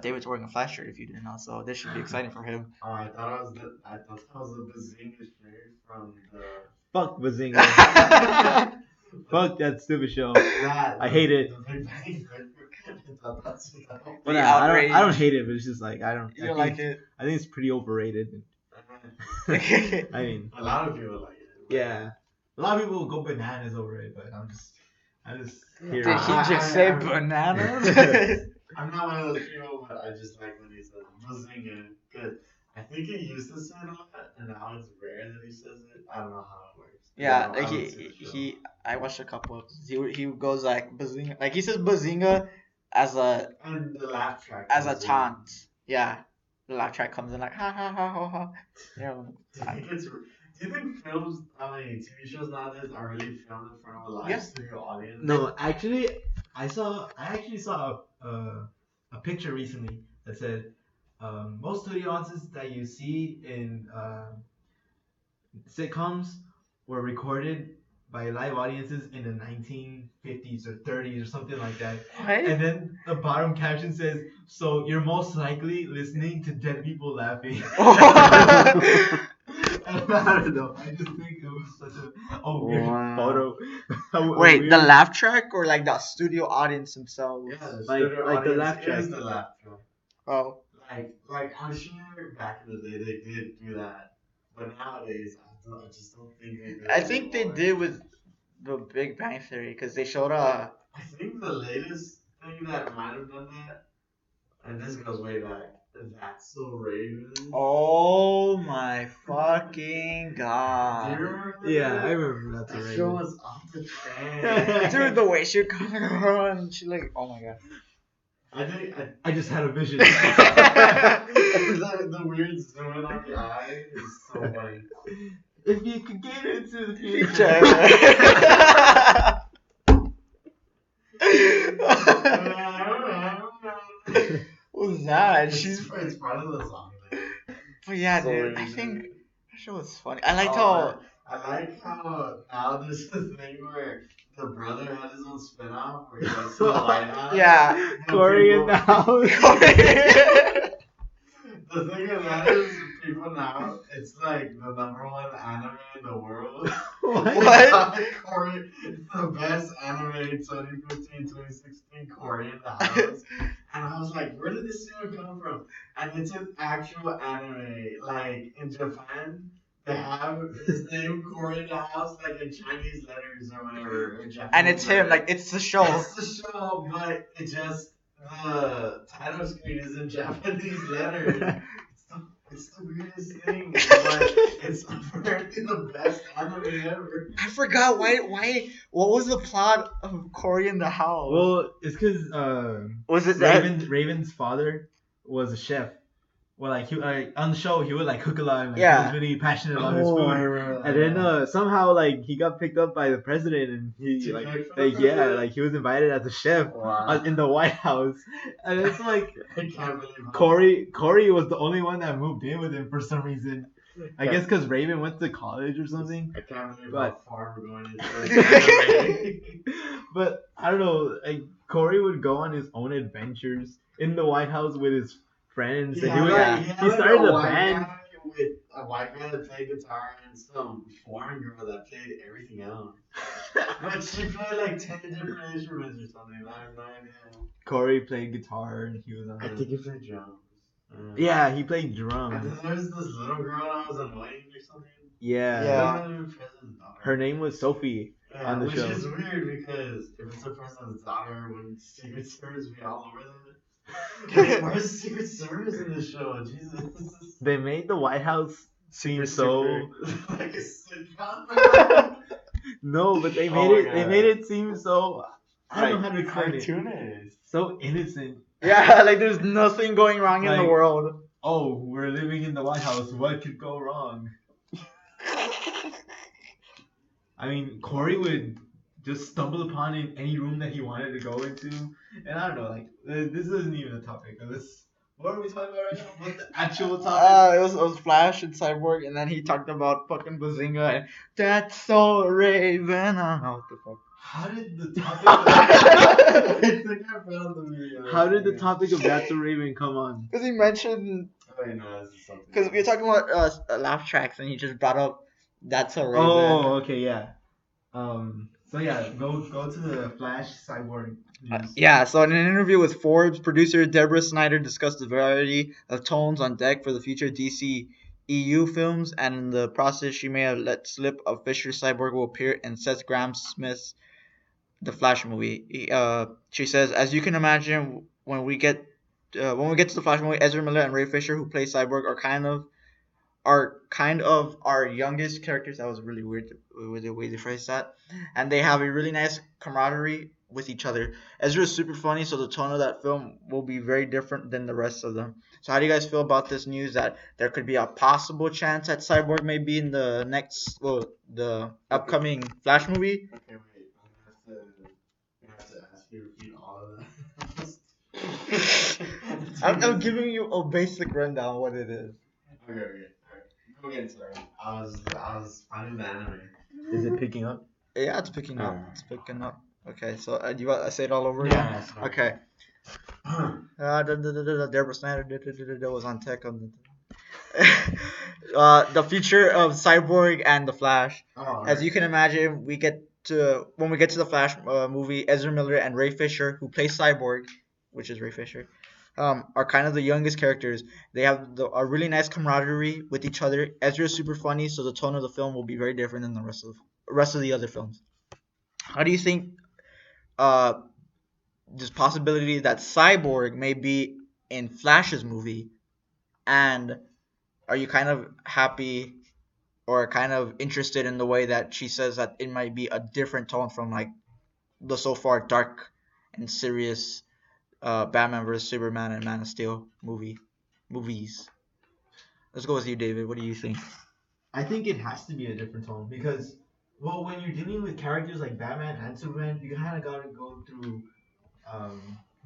A: David's wearing a Flash shirt if you didn't know, so this should be exciting for him.
B: Oh, I thought that was the Bazinga shirt from the.
C: Fuck Bazinga. Fuck that stupid show. I hate it.
B: The Big Bang. I thought that's
C: But
A: The
C: I
A: outrage.
C: don't hate it, but it's just like I don't.
A: You don't like it?
C: I think it's pretty overrated. I mean,
B: a lot of people like it.
C: yeah, a lot of people will go bananas over it, but I just hear
A: Did he just say bananas?
B: I'm not one of those people, but I just like when he says Bazinga. Good. I think he used to say it a lot, and now it's rare that he says it. I don't know how it works.
A: Yeah,
B: I
A: like
B: don't see the show.
A: he I watched a couple of he goes like bazinga, like he says bazinga as a
B: And the laugh track.
A: as a
B: comes in.
A: taunt. Yeah, the laugh track comes in like ha ha ha ha ha. Yeah.
B: Do you think films, TV shows nowadays are really filmed in front of a live
A: Yeah.
B: studio audience?
C: No, actually, I actually saw a picture recently that said most studio audiences that you see in sitcoms were recorded by live audiences in the 1950s or 30s or something like that.
A: Right?
C: And then the bottom caption says, "So you're most likely listening to dead people laughing." I don't know. I just think it was such a weird
B: Wow.
C: photo.
A: Wait,
C: Weird-
A: the laugh track or like the studio audience themselves?
B: Yeah, the
C: Like-
B: studio
C: like the
B: audience
C: laugh track.
B: is the laugh track.
A: Oh.
B: Like I'm sure back in the day they did do that, but nowadays I just don't think they do.
A: I
B: it
A: think they
B: anymore.
A: did with the Big Bang Theory because they showed
B: I think the latest thing that might have done that, and this goes way back. That's So Raven.
A: Oh my fucking
B: Do you
A: god.
B: remember
C: Yeah,
B: that?
C: I remember that's
B: That
C: already.
B: show was off the chain.
A: Dude, the way she would come around, she like, oh my god.
B: I think
C: I just had a vision.
B: the weird zoom in on the eye is so funny.
C: If you could get into the
A: Future. What was that?
B: It's part of the song.
A: But yeah,
B: So
A: dude, I
B: weird.
A: think that show was funny. I liked
B: I like how now there's a thing where the brother had his own spin-off where he goes to the lighthouse.
A: Yeah.
B: The
C: Corey in
B: people-
C: the house.
B: The thing is that is people now, it's like the #1 anime in the world.
A: What?
B: Corey, it's the best anime 2015, 2016 Corey in the house. And I was like, where did this even come from? And it's an actual anime. Like in Japan, they have his name Corey in the house like in Chinese letters or whatever. Or Japanese
A: And it's him,
B: letters.
A: like, it's the show.
B: It's the show, but it just the title screen is in Japanese letters. It's the weirdest thing, but it's apparently the best anime ever.
A: I forgot why. What was the plot of Cory in the house?
C: Well, it's because
A: Was it that?
C: Raven's father was a chef. Well, like he on the show, he would like cook a lot. And, like,
A: Yeah.
C: he was really passionate about his
B: Oh,
C: food.
B: I remember that.
C: And then somehow like he got picked up by the president, and he
B: To
C: like,
B: cook for the
C: yeah,
B: president?
C: like he was invited as a chef
B: Wow.
C: in the White House. And it's like
B: I can't believe how
C: Corey was the only one that moved in with him for some reason. I
B: Yeah.
C: guess because Raven went to college or something.
B: I can't believe
C: But-
B: how far we're going into this.
C: But I don't know, like Corey would go on his own adventures in the White House with his friends, and he started a band.
B: With a white guy that played guitar and some foreign girl that played everything else. But she played like 10 different instruments or something. I have no idea.
C: Corey played guitar, and he was on.
B: I think he played drums.
C: Yeah, he played
B: And
C: drums.
B: then there's this little girl that was annoying or something.
C: Yeah.
A: Yeah.
B: Wasn't even the president's daughter.
C: Her name was Sophie.
B: Yeah,
C: on the
B: which
C: show.
B: is weird because if it's the president's daughter, wouldn't Secret Service be all over that? Like, where's Secret Service in this show? Jesus.
C: They made the White House seem
A: Super
C: so
B: Like a sitcom.
C: no, but they
B: Oh
C: made
B: my
C: it. They
B: God.
C: made it seem so. I don't know how to
B: Like
C: explain it.
B: cartoonish.
C: So innocent.
A: Yeah, like there's nothing going wrong in the
C: Like-
A: world.
C: Oh, we're living in the White House. What could go wrong? I mean, Corey would just stumble upon in any room that he wanted to go into, and I don't know. Like this isn't even a topic. What are we talking about right now? What's the actual topic?
A: It was Flash and Cyborg, and then he talked about fucking Bazinga and that's so Raven. I don't know what the fuck.
C: How did the topic?
B: I think I found the video.
C: How did the topic of That's a Raven come on?
A: Because he mentioned,
B: Oh, wait, no, this is something.
A: because we were talking about laugh tracks, and he just brought up that's so Raven.
C: Oh, okay, yeah. So yeah, go to the Flash Cyborg news.
A: Yeah, so in an interview with Forbes, producer Deborah Snyder discussed the variety of tones on deck for the future DC EU films, and in the process, she may have let slip a Fisher Cyborg will appear in Seth Grahame-Smith's The Flash movie. She says, as you can imagine, when we get to the Flash movie, Ezra Miller and Ray Fisher, who play Cyborg, are kind of our youngest characters. That was really weird with the way they phrased that. And they have a really nice camaraderie with each other. Ezra is super funny, so the tone of that film will be very different than the rest of them. So how do you guys feel about this news that there could be a possible chance that Cyborg may be in the the upcoming Flash movie?
B: Okay, wait. I'm gonna have to ask you to repeat all of that.
A: I'm giving you a basic rundown what it is.
B: Okay. Alright. Go again, sorry. I was finding the anime.
C: Is it picking up?
A: Yeah, it's picking up.
B: Alright.
A: It's picking up. Okay, so do you want to say it all over
B: Yeah.
A: again? Okay. Deborah Snyder was on tech on the future of Cyborg and the Flash.
B: Oh,
A: As you can imagine, when we get to the Flash movie, Ezra Miller and Ray Fisher, who play Cyborg, which is Ray Fisher, are kind of the youngest characters. They have a really nice camaraderie with each other. Ezra is super funny, so the tone of the film will be very different than the rest of the other films. How do you think this possibility that Cyborg may be in Flash's movie, and are you kind of happy or kind of interested in the way that she says that it might be a different tone from like the so far dark and serious Batman vs Superman and Man of Steel movies? Let's go with you, David. What do you think?
C: I think it has to be a different tone because, well, when you're dealing with characters like Batman and Superman, you kind of gotta go through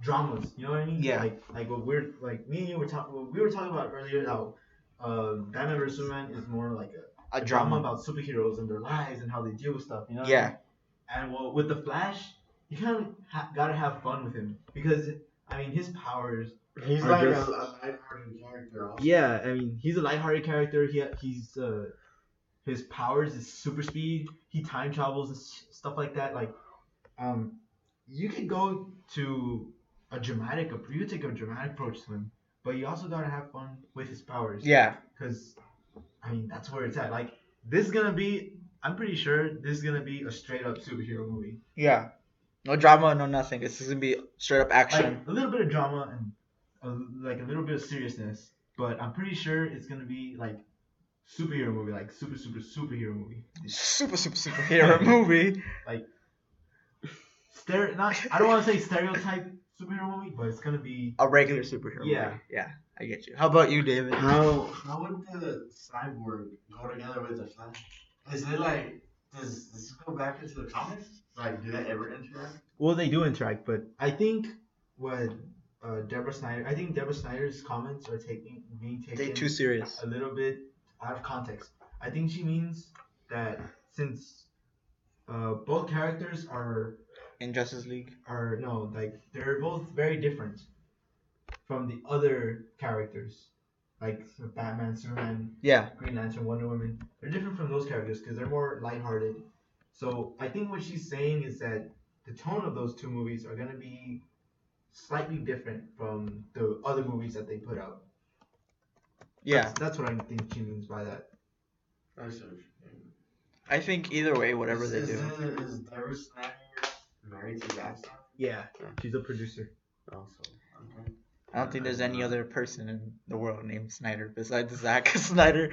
C: dramas. You know what I mean?
A: Yeah.
C: Like what we're like me and you were talking. We were talking about earlier how Batman vs Superman is more like a drama about superheroes and their lives and how they deal with stuff. You know? What I
A: Yeah.
C: mean? And well, with the Flash, you kind of gotta have fun with him because I mean his powers.
B: He's
C: Or
B: like a
C: just-
B: lighthearted character. Also.
C: Yeah, I mean he's a lighthearted character. He's his powers is super speed. He time travels and stuff like that. Like, you could go to you could take a dramatic approach to him, but you also gotta have fun with his powers.
A: Yeah.
C: Because, I mean that's where it's at. Like this is gonna be. I'm pretty sure this is gonna be a straight up superhero movie.
A: Yeah. No drama, no nothing. It's just gonna be straight up action.
C: Like a little bit of drama and like a little bit of seriousness. but I'm pretty sure it's gonna be like superhero movie, like superhero movie.
A: Superhero movie.
C: Like not I don't want to say stereotype superhero movie, but it's gonna be
A: A regular superhero movie. Yeah, I get you. How about you, David?
B: How would the cyborg go together with the Flash? Is it like does this go back into the comics? Like, do they ever interact?
C: Well, they do interact, but I think what Deborah Snyder's comments are being
A: They
C: taken
A: too serious.
C: a little bit out of context. I think she means that since both characters
A: In Justice League.
C: they're both very different from the other characters, like Batman, Superman,
A: Yeah.
C: Green Lantern, Wonder Woman. They're different from those characters because they're more lighthearted. So I think what she's saying is that the tone of those two movies are gonna be slightly different from the other movies that they put out.
A: Yeah.
C: That's what I think she means by that.
B: I see what you
A: I think either way, whatever they do.
B: Is Deborah Snyder married to Zack Snyder?
C: Yeah, she's a producer.
B: Also, okay.
A: I don't think there's any other person in the world named Snyder besides Zack Snyder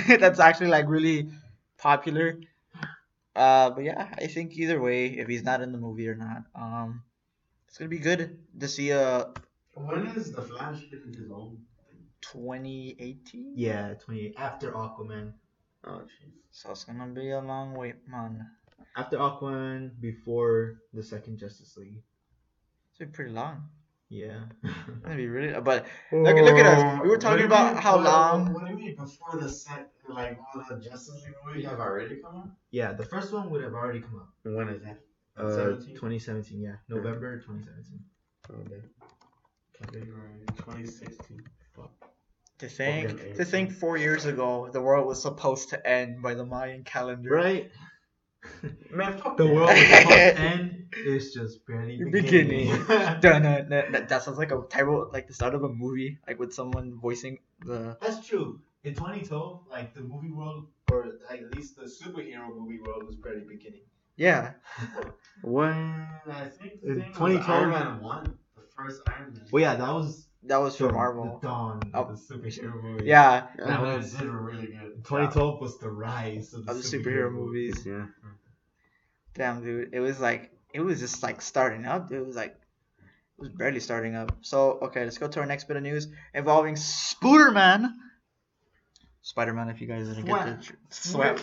A: that's actually like really popular. But yeah, I think either way, if he's not in the movie or not, it's gonna be good to see
B: When is the Flash getting his own?
A: 2018.
C: Yeah, 28 after Aquaman.
B: Oh jeez.
A: So it's gonna be a long wait, man.
C: After Aquaman, before the second Justice League.
A: It's been pretty long.
C: Yeah.
A: It's gonna be really, but look at us. We were talking about how long.
B: What do you mean before the set? Like all the Justice League movies have already come out?
C: Yeah, the first one would have already come out.
B: When is that?
C: 2017, yeah. November 2017.
B: Okay. February 2016.
A: To think 4 years ago the world was supposed to end by the Mayan calendar.
C: Right?
B: Man, fuck
C: The
B: that.
C: world was supposed to end. It's just barely beginning.
A: That sounds like a type like the start of a movie, like with someone voicing the.
C: That's true. In 2012, like the movie world, or like at least the superhero movie world, was barely beginning.
A: Yeah.
B: When I think
C: In
B: the thing
C: 2012
B: was Iron Man 1, the first Iron Man.
C: Well, yeah, that was
A: for
C: the
A: Marvel.
C: dawn
A: Oh.
C: of the superhero movie.
A: Yeah.
B: That was really good.
C: 2012 was the rise of
A: Of the superhero movies.
B: Yeah.
A: Damn, dude. It was just like starting up. It was barely starting up. So, okay, let's go to our next bit of news involving Spooderman. Spider-Man, if you guys didn't get it. Swap.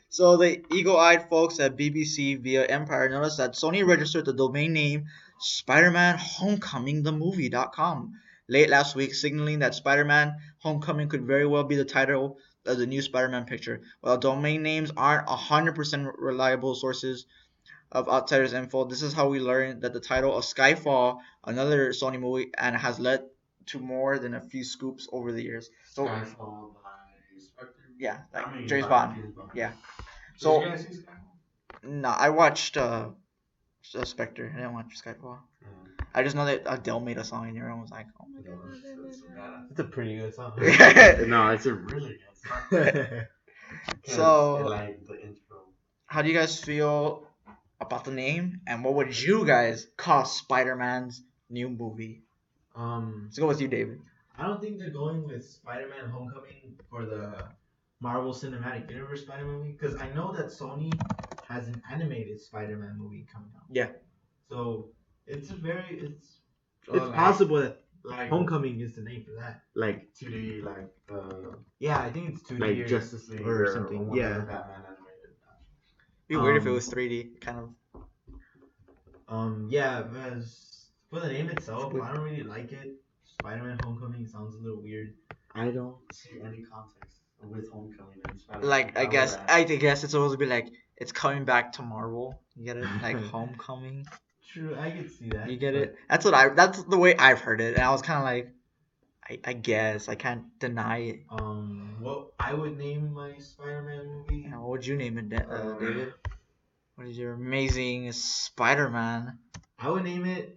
A: So the eagle-eyed folks at BBC via Empire noticed that Sony registered the domain name SpiderManHomecomingTheMovie.com late last week, signaling that Spider-Man Homecoming could very well be the title of the new Spider-Man picture. While domain names aren't 100% reliable sources of outsiders info, this is how we learned that the title of Skyfall, another Sony movie, and has led to more than a few scoops over the years. So
B: Skyfall by Spectre.
A: yeah, like
B: I mean,
A: James
B: by
A: Bond.
B: James Bond.
A: Yeah.
B: Did
A: So
B: you guys see Skyfall?
A: no, I watched Spectre. I didn't watch Skyfall. I just know that Adele made a song and everyone was like, "Oh my god."
C: It's a pretty good song.
B: No, it's a really good song.
A: So-
B: like the intro.
A: How do you guys feel about the name, and what would you guys call Spider-Man's new movie? Let's go with you, David.
C: I don't think they're going with Spider-Man Homecoming for the Marvel Cinematic Universe Spider-Man movie, because I know that Sony has an animated Spider-Man movie coming out.
A: Yeah.
C: So it's
B: like-
C: possible that
B: Like
C: Homecoming is the name for that.
B: like 2D, like
C: Yeah, I think it's 2D
B: like
C: or
B: Justice League
C: or something.
B: one of
C: Yeah.
B: the Batman animated.
A: It'd be weird if it
C: Um,
A: was 3D, kind of.
C: Yeah, because for the name itself, I don't really like it. Spider-Man Homecoming sounds a little weird.
B: I don't see any context with Homecoming and Spider-Man.
A: Like I guess
B: I
A: it's supposed to be like it's coming back to Marvel. You get it? Like Homecoming.
C: True, I could see that.
A: You get it? That's the way I've heard it, and I was kind of like, I guess I can't deny it.
C: What I would name my Spider-Man movie?
A: What would you name it, David? What is your amazing Spider-Man?
C: I would name it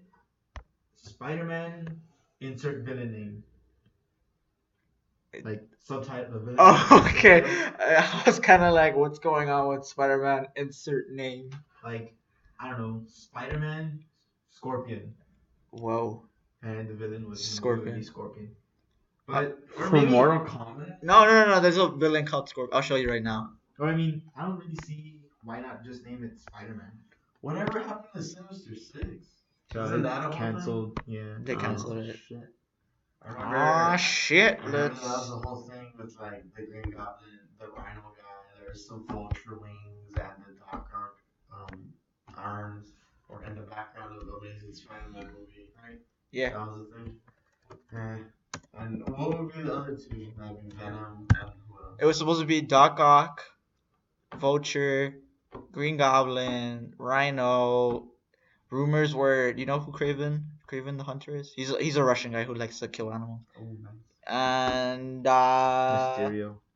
C: Spider-Man. Insert villain name. Like subtitle the villain.
A: Oh, okay. I was kind of like, what's going on with Spider-Man? Insert name.
C: Like I don't know, Spider-Man, Scorpion.
A: Whoa.
C: and the villain was
A: Scorpion.
C: Scorpion. But or
B: For
C: maybe,
B: Mortal Kombat?
A: No. There's a villain called Scorpion. I'll show you right now.
C: or I mean, I don't really see why not just name it Spider-Man.
B: Whatever happened to Sinister Six?
C: So
B: Isn't that a whole
C: canceled? Yeah,
A: They canceled it.
C: Shit.
B: I remember,
A: Ah shit.
B: I remember
A: Let's.
B: that was the whole thing with like the Green Goblin, the Rhino guy. There was some vulture wings and the Doc Ock arms were in the background of the Amazing Spider-Man movie, right?
A: Yeah.
B: That was the thing. And what would be the other two? That'd be Venom and who else?
A: It was supposed to be Doc Ock, Vulture, Green Goblin, Rhino. Rumors were, you know who Craven the Hunter is? He's a Russian guy who likes to kill animals.
B: Oh, nice.
A: And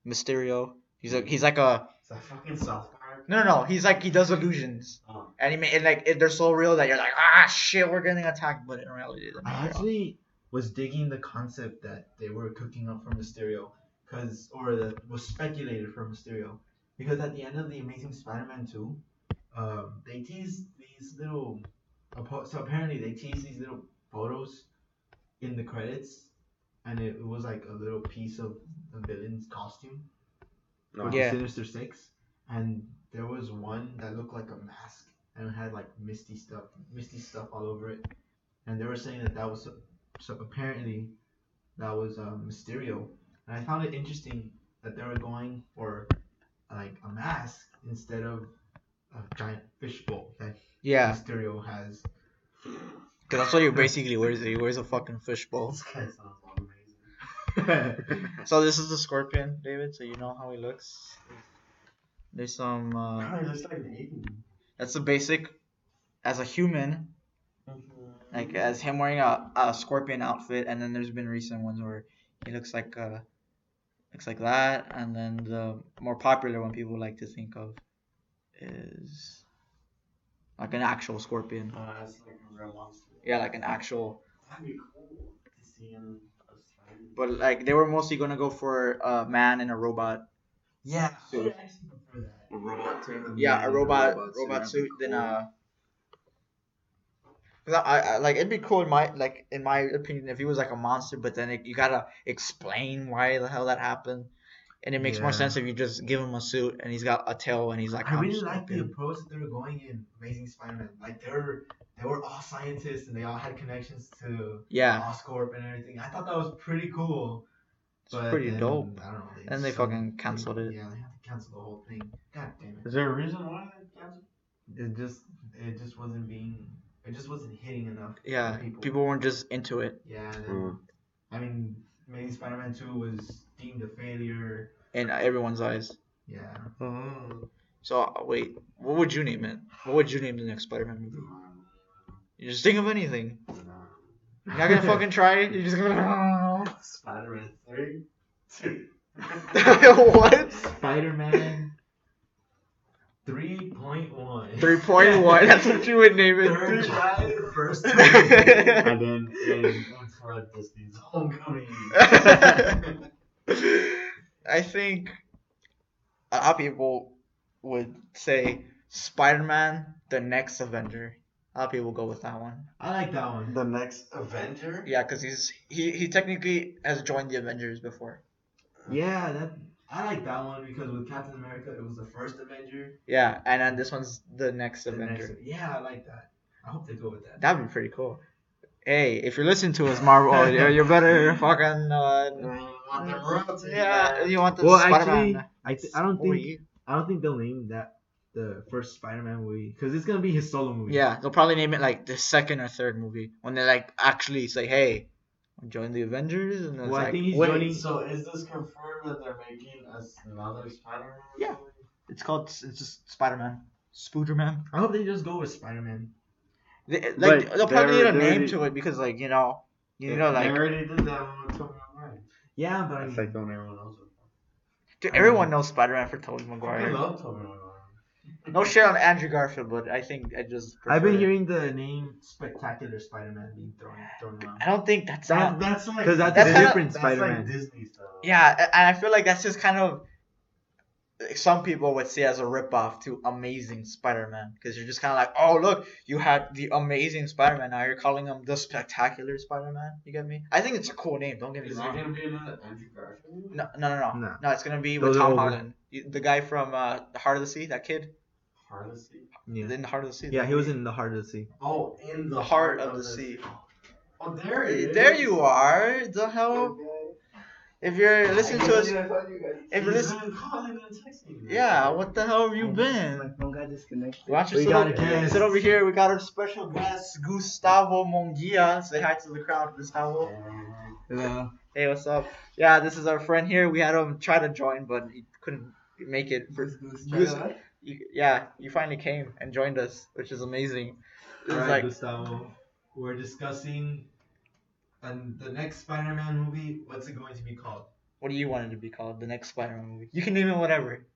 A: Mysterio. He's like a
B: Is that fucking South Park?
A: no. He's like he does illusions,
B: Oh.
A: and they're so real that you're like shit, we're getting attacked, but in reality they're not
C: I
A: real.
C: actually was digging the concept that they were cooking up for Mysterio, that was speculated for Mysterio, because at the end of the Amazing Spider-Man 2, they teased these little. So apparently they teased these little photos in the credits, and it was like a little piece of the villain's costume. With
A: Yeah.
C: the Sinister Six, and there was one that looked like a mask and it had like misty stuff all over it, and they were saying that was so apparently that was Mysterio, and I found it interesting that they were going for like a mask instead of a giant fishbowl that
A: Yeah,
C: Mysterio has.
A: because that's what he basically wears. He wears a fucking fishbowl.
B: This guy sounds amazing.
A: So this is the Scorpion, David. So you know how he looks. There's some.
B: Probably looks like an alien.
A: That's the basic. As a human, like as him wearing a Scorpion outfit, and then there's been recent ones where he looks like that, and then the more popular one people like to think of is like an actual Scorpion.
B: That's like a real monster.
A: Yeah, like an actual.
B: That'd be cool to see him.
A: But like they were mostly gonna go for a man and a robot.
C: Yeah, I
A: suit.
C: would actually prefer that.
B: A robot too.
A: Yeah, a robot
C: that'd be
A: suit.
C: cool.
A: Then 'cause I like it'd be cool in my opinion if he was like a monster, but then you gotta explain why the hell that happened, and it makes more
C: Yeah.
A: sense if you just give him a suit and he's got a tail and he's like.
C: I
A: "I'm
C: really like the
A: Scorpion."
C: approach that they were going in Amazing Spider-Man. Like they were all scientists and they all had connections to
A: Yeah,
C: Oscorp and everything. I thought that was pretty cool.
A: it's pretty
C: then,
A: dope.
C: I don't know.
A: And they fucking canceled it.
C: Yeah, they had to cancel the whole thing. God damn it!
B: Is there a reason why they canceled?
C: It just wasn't hitting enough.
A: Yeah,
C: for
A: people weren't just into it
C: Yeah, and then, I mean, Amazing Spider-Man 2 was deemed a failure.
A: in everyone's eyes.
C: Yeah.
A: So wait, what would you name it? What would you name the next Spider-Man movie? You just think of anything. You're not gonna fucking try it. You're just gonna.
B: Spider-Man 3? 2.
A: What?
C: Spider-Man 3.1.
A: 3.1. That's what you would name it.
B: Third try, first time. And then in parentheses, Homecoming.
A: I think a lot of people would say Spider-Man: The Next Avenger. A lot of people go with that one.
C: I like that one.
B: The next Avenger?
A: Yeah, because he technically has joined the Avengers before.
C: Yeah, I like that one because with Captain America, it was the first Avenger.
A: Yeah, and then this one's the next
C: The
A: Avenger.
C: next- yeah, I like that. I hope they go with that.
A: That'd be pretty cool. Hey, if you're listening to us, Marvel, you better fucking.
B: Want them royalties,
A: Yeah,
B: man.
A: you want the
C: Well,
A: Spider-Man.
C: actually, I don't think they'll name that the first Spider-Man movie because it's gonna be his solo movie.
A: Yeah, they'll probably name it like the second or third movie when they like actually say, "Hey, join the Avengers," and it's
C: Well, I
A: like,
C: think he's
B: Wait,
C: joining.
B: so is this confirmed that they're making another Spider-Man movie?
A: Yeah. it's just Spider-Man, Spooderman.
C: I hope they just go with Spider-Man.
A: They'll probably need a
B: they
A: name
B: already-
A: to it because like you know
B: They
A: like
B: already did that one with Tobey Maguire.
C: Yeah, but I
B: That's
C: mean,
B: like when everyone knows it.
A: dude, everyone knows Spider-Man for Tobey
B: I
A: Maguire.
B: love Tobey Maguire.
A: No shit on Andrew Garfield, but I think I just.
C: I've been
A: prefer-
C: hearing the name Spectacular Spider-Man being thrown around.
A: I don't think that's
B: That's like
C: 'Cause that's
A: a
B: Disney-
A: different
B: that's
C: Spider-Man.
B: like Disney stuff.
A: Yeah, and I feel like that's just kind of some people would see it as a ripoff to Amazing Spider-Man because you're just kind of like, oh look, you had the Amazing Spider-Man, now you're calling him the Spectacular Spider-Man. You get me? I think it's a cool name. Don't get me
B: Is there
A: wrong.
B: gonna be another Andrew Garfield movie?
A: No.
C: No.
A: No, it's gonna be with
C: Those are
A: Tom
C: over.
A: Holland, the guy from The Heart of the Sea, that kid.
B: Heart of the Sea?
C: Yeah.
A: In The Heart of the Sea.
C: Yeah, he was in The Heart of the Sea.
B: Oh, in
A: The Heart of the Sea.
B: Oh, there it is.
A: There you are. The hell. If you're listening to us, if you're listening,
B: calling and texting.
A: yeah, what the hell have you been?
D: My phone got disconnected.
A: Why don't you
C: We
A: sit
C: got
A: over,
C: a guest.
A: sit over here? We got our special guest, Gustavo Mongia. Say hi to the crowd, Gustavo.
D: Hello.
A: Hey, what's up? Yeah, this is our friend here. We had him try to join, but he couldn't make it. You finally came and joined us, which is amazing. This is
C: Alright,
A: like,
C: Gustavo. We're discussing the next Spider-Man movie. What's it going to be called?
A: what do you want it to be called? The next Spider-Man movie. You can name it whatever.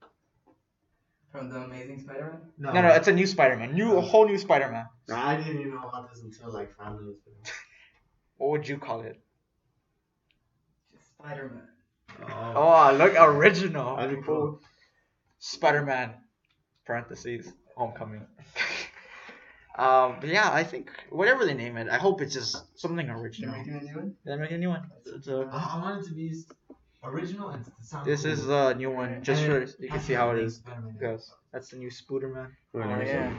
D: From the Amazing Spider-Man?
A: No, it's a new Spider-Man. A whole new Spider-Man.
B: I didn't even know about this until like 5 minutes ago.
A: What would you call it?
D: Just Spider-Man.
A: Oh, look, original.
B: That'd be cool.
A: Spider-Man, parentheses, Homecoming. But yeah, I think whatever they name it, I hope it's just something original.
D: Can we do a new one?
A: Did I make a new one?
C: I want it to be original and to sound
A: This
C: cool.
A: is the new one, just
C: And
A: so you can
C: has
A: see
C: to
A: how
C: be
A: it is.
C: Spider-Man.
A: Goes. That's the new Spooderman.
B: Oh,
A: yeah.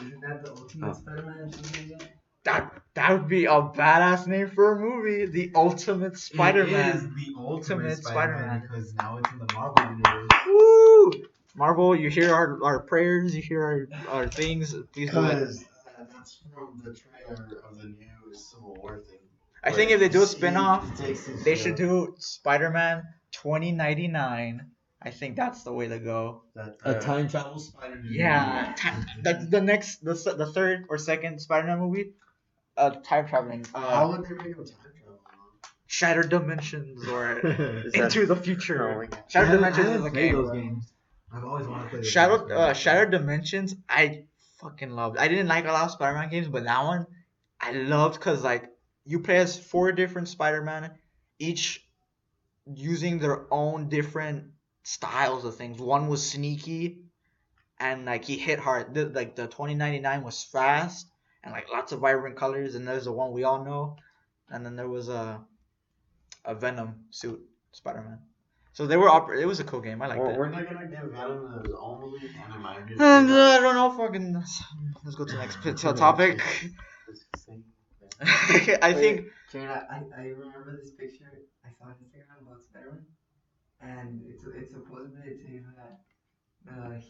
D: Isn't that the Ultimate Spider-Man or something like that?
A: That would be a badass name for a movie. The Ultimate
C: It is
A: Spider-Man.
C: the ultimate
A: Ultimate
C: Spider-Man
A: Spider-Man.
C: because now it's in the Marvel universe.
A: Woo! Marvel, you hear our prayers, you hear our things. Please do it.
B: Because that's from the trailer of the new Civil War thing.
A: I think if they do a
B: Where
A: spin-off,
B: he takes his,
A: they should do Spider-Man 2099. I think that's the way to go.
B: that,
C: time travel Spider-Man.
A: Yeah, the third or second Spider-Man movie, time traveling,
B: How would they make him time travel?
A: Shattered Dimensions or
B: Is
A: Into the
B: Oh
A: Future.
B: my God.
A: Shattered
C: I
A: Dimensions is
C: haven't
A: a
C: played
A: game.
C: those games. I've always wanted to play those
A: Shattered
C: games.
A: Shattered Dimensions, I fucking loved. I didn't like a lot of Spider-Man games, but that one I loved because like you play as 4 different Spider-Man, each using their own different styles of things. One was sneaky, and like he hit hard. Like the 2099 was fast and like lots of vibrant colors, and there's the one we all know, and then there was a Venom suit Spider-Man. So they were it was a cool game. I liked it.
B: We're not gonna give Venom his own movie, and it might be.
A: And I don't know. Fucking let's go to the next topic. I think
D: Jared, I remember this picture I saw on Instagram about Spider-Man, and it's supposedly it says that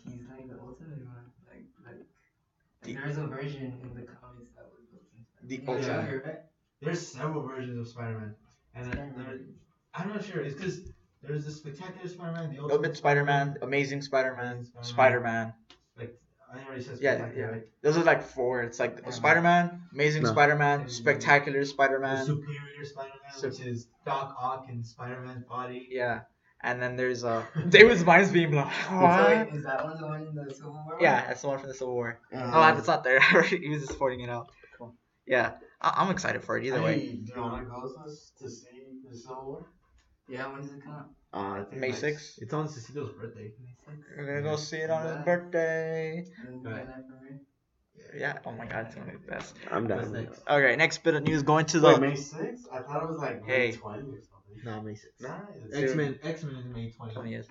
D: he's like the ultimate one. Like there's a version in the comics that was
A: The
D: ultimate.
C: ultimate.
D: Younger, right?
C: There's several versions of Spider-Man, and I'm not sure. It's because there's the Spectacular Spider-Man, the
A: Ultimate Spider-Man, Amazing Spider-Man, Spider-Man.
C: Like I already said,
A: Yeah,
C: Spectacular,
A: yeah.
C: right?
A: Those are like 4. It's like
C: Yeah.
A: Spider-Man, Amazing
B: No.
A: Spider-Man, Spectacular
C: The
A: Spider-Man.
C: Superior Spider-Man, which is Doc Ock and Spider-Man's body.
A: Yeah, and then there's David's mind's being blown.
D: So
A: What?
D: wait, is that one the one in the Civil War?
A: Yeah, that's the one from the Civil War.
B: Uh,
A: Oh, it's not there. He was just pointing it out.
D: Cool.
A: Yeah, I'm excited for it either way.
B: Do you want to go with us to see the Civil War?
D: Yeah, when does it come out?
B: I think
A: May
B: like-
A: 6th.
C: It's on Cecilio's birthday.
D: May 6th?
A: We're gonna go see it on his birthday.
D: And
C: Right.
D: then that premiere?
A: Yeah. Oh my God, it's gonna be the best.
B: I'm
C: What's
B: down.
C: next?
A: Okay, next bit of news. Going to
B: Wait,
A: the
B: May 6th? I thought it was like
A: Hey.
B: May 20 or something.
C: No, May 6th.
B: Nice.
C: X-Men is May 20th.
A: 20th.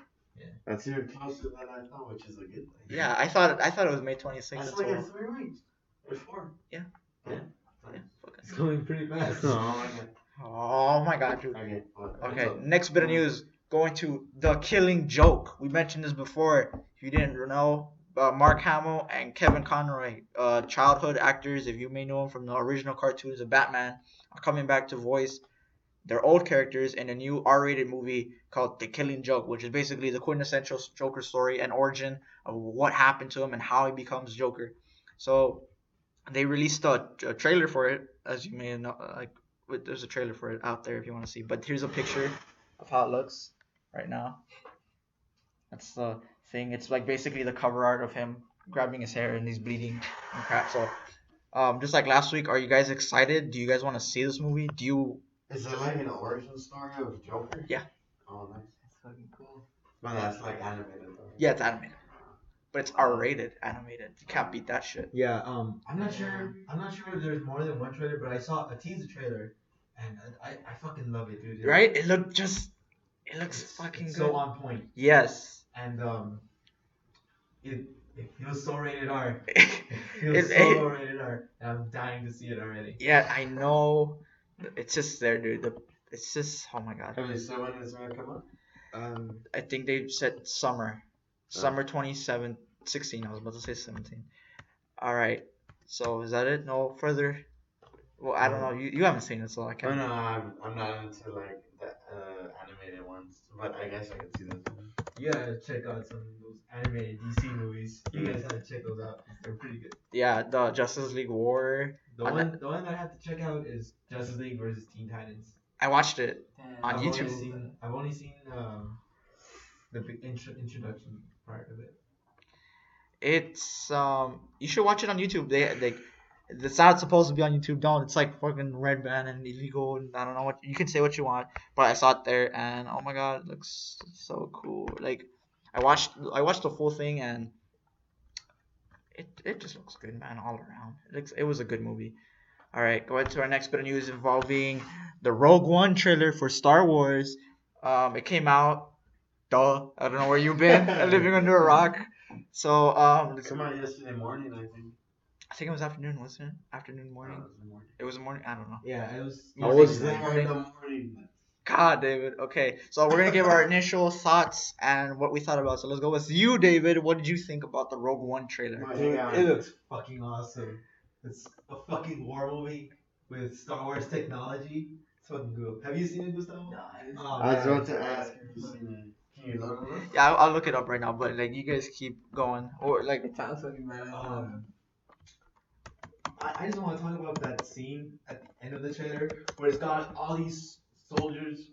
B: That's even closer than I thought, which is a good thing.
A: Yeah, I thought it was May 26th.
B: That's
A: That's
B: like
A: all.
B: in 3 weeks. Or 4.
A: Yeah.
B: Yeah.
A: Yeah, fucking-
C: It's going pretty fast.
A: Oh my God, dude.
B: Okay. What?
A: Okay,
B: What's up?
A: next bit of news. Going to The Killing Joke. We mentioned this before. If you didn't know, Mark Hamill and Kevin Conroy, childhood actors, if you may know them from the original cartoons of Batman, are coming back to voice their old characters in a new R-rated movie called The Killing Joke, which is basically the quintessential Joker story and origin of what happened to him and how he becomes Joker. So they released a trailer for it, as you may know. There's a trailer for it out there if you want to see. But here's a picture of how it looks right now. That's the thing. It's like basically the cover art of him grabbing his hair and he's bleeding and crap. So, just like last week, are you guys excited? Do you guys want to see this movie? Do you?
B: Is it like an origin story of Joker?
A: Yeah.
B: Oh, nice.
D: That's fucking cool.
B: But that's like animated
A: Yeah, it's animated, but it's R-rated animated. You can't beat that shit.
C: Yeah, I'm not sure. I'm not sure if there's more than one trailer, but I saw a teaser trailer, and I fucking love it, dude.
A: Right? It looks fucking
C: It's
A: good.
C: so on point,
A: Yes.
C: and it feels so rated R. It
A: It-
C: feels so
A: it-
C: rated R, and I'm dying to see it already.
A: Yeah, I know. It's just there, dude. It's just, oh my god.
B: Have you seen when it's gonna come out?
A: I think they said summer 2016. I was about to say 17. All right. So is that it? No further. Well, I don't know. You haven't seen it, so I
B: Oh
A: can't.
B: no, I'm not into like the animated ones, but I guess I could see those.
C: You gotta check out some of those animated DC movies. You guys gotta check those out. They're pretty good.
A: Yeah, the Justice League War.
C: The one that I have to check out is Justice League versus Teen Titans.
A: I watched it
D: Damn.
A: on
C: I've
A: YouTube.
C: only seen the big introduction part of it.
A: It's you should watch it on YouTube. They it's not supposed to be on YouTube. Don't. It's like fucking red band and illegal and I don't know what you can say what you want, but I saw it there and oh my god, it looks so cool. Like I watched the full thing and it just looks good, man, all around. It was a good movie. All right, go ahead to our next bit of news involving the Rogue One trailer for Star Wars. It came out. Duh. I don't know where you've been. Living under a rock. So
B: It came out yesterday morning, I think.
A: I think it was afternoon, wasn't it? Afternoon, morning.
B: It was the morning.
A: It was morning. I don't know.
C: Yeah, it was.
A: I was
B: there in the morning.
A: God, David. Okay, so we're gonna give our initial thoughts and what we thought about. So let's go with you, David. What did you think about the Rogue One trailer?
C: Dude, it looks fucking awesome. It's a fucking war movie with Star Wars technology. It's fucking cool. Have you seen it, Gustavo?
D: No, I didn't.
C: Oh,
B: I was
C: man.
B: about to ask if you seen it. Can you look it up?
A: Yeah, I'll look it up right now. But like, you guys keep going, or like,
D: It sounds fucking bad.
C: I just want to talk about that scene at the end of the trailer where it's got all these soldiers,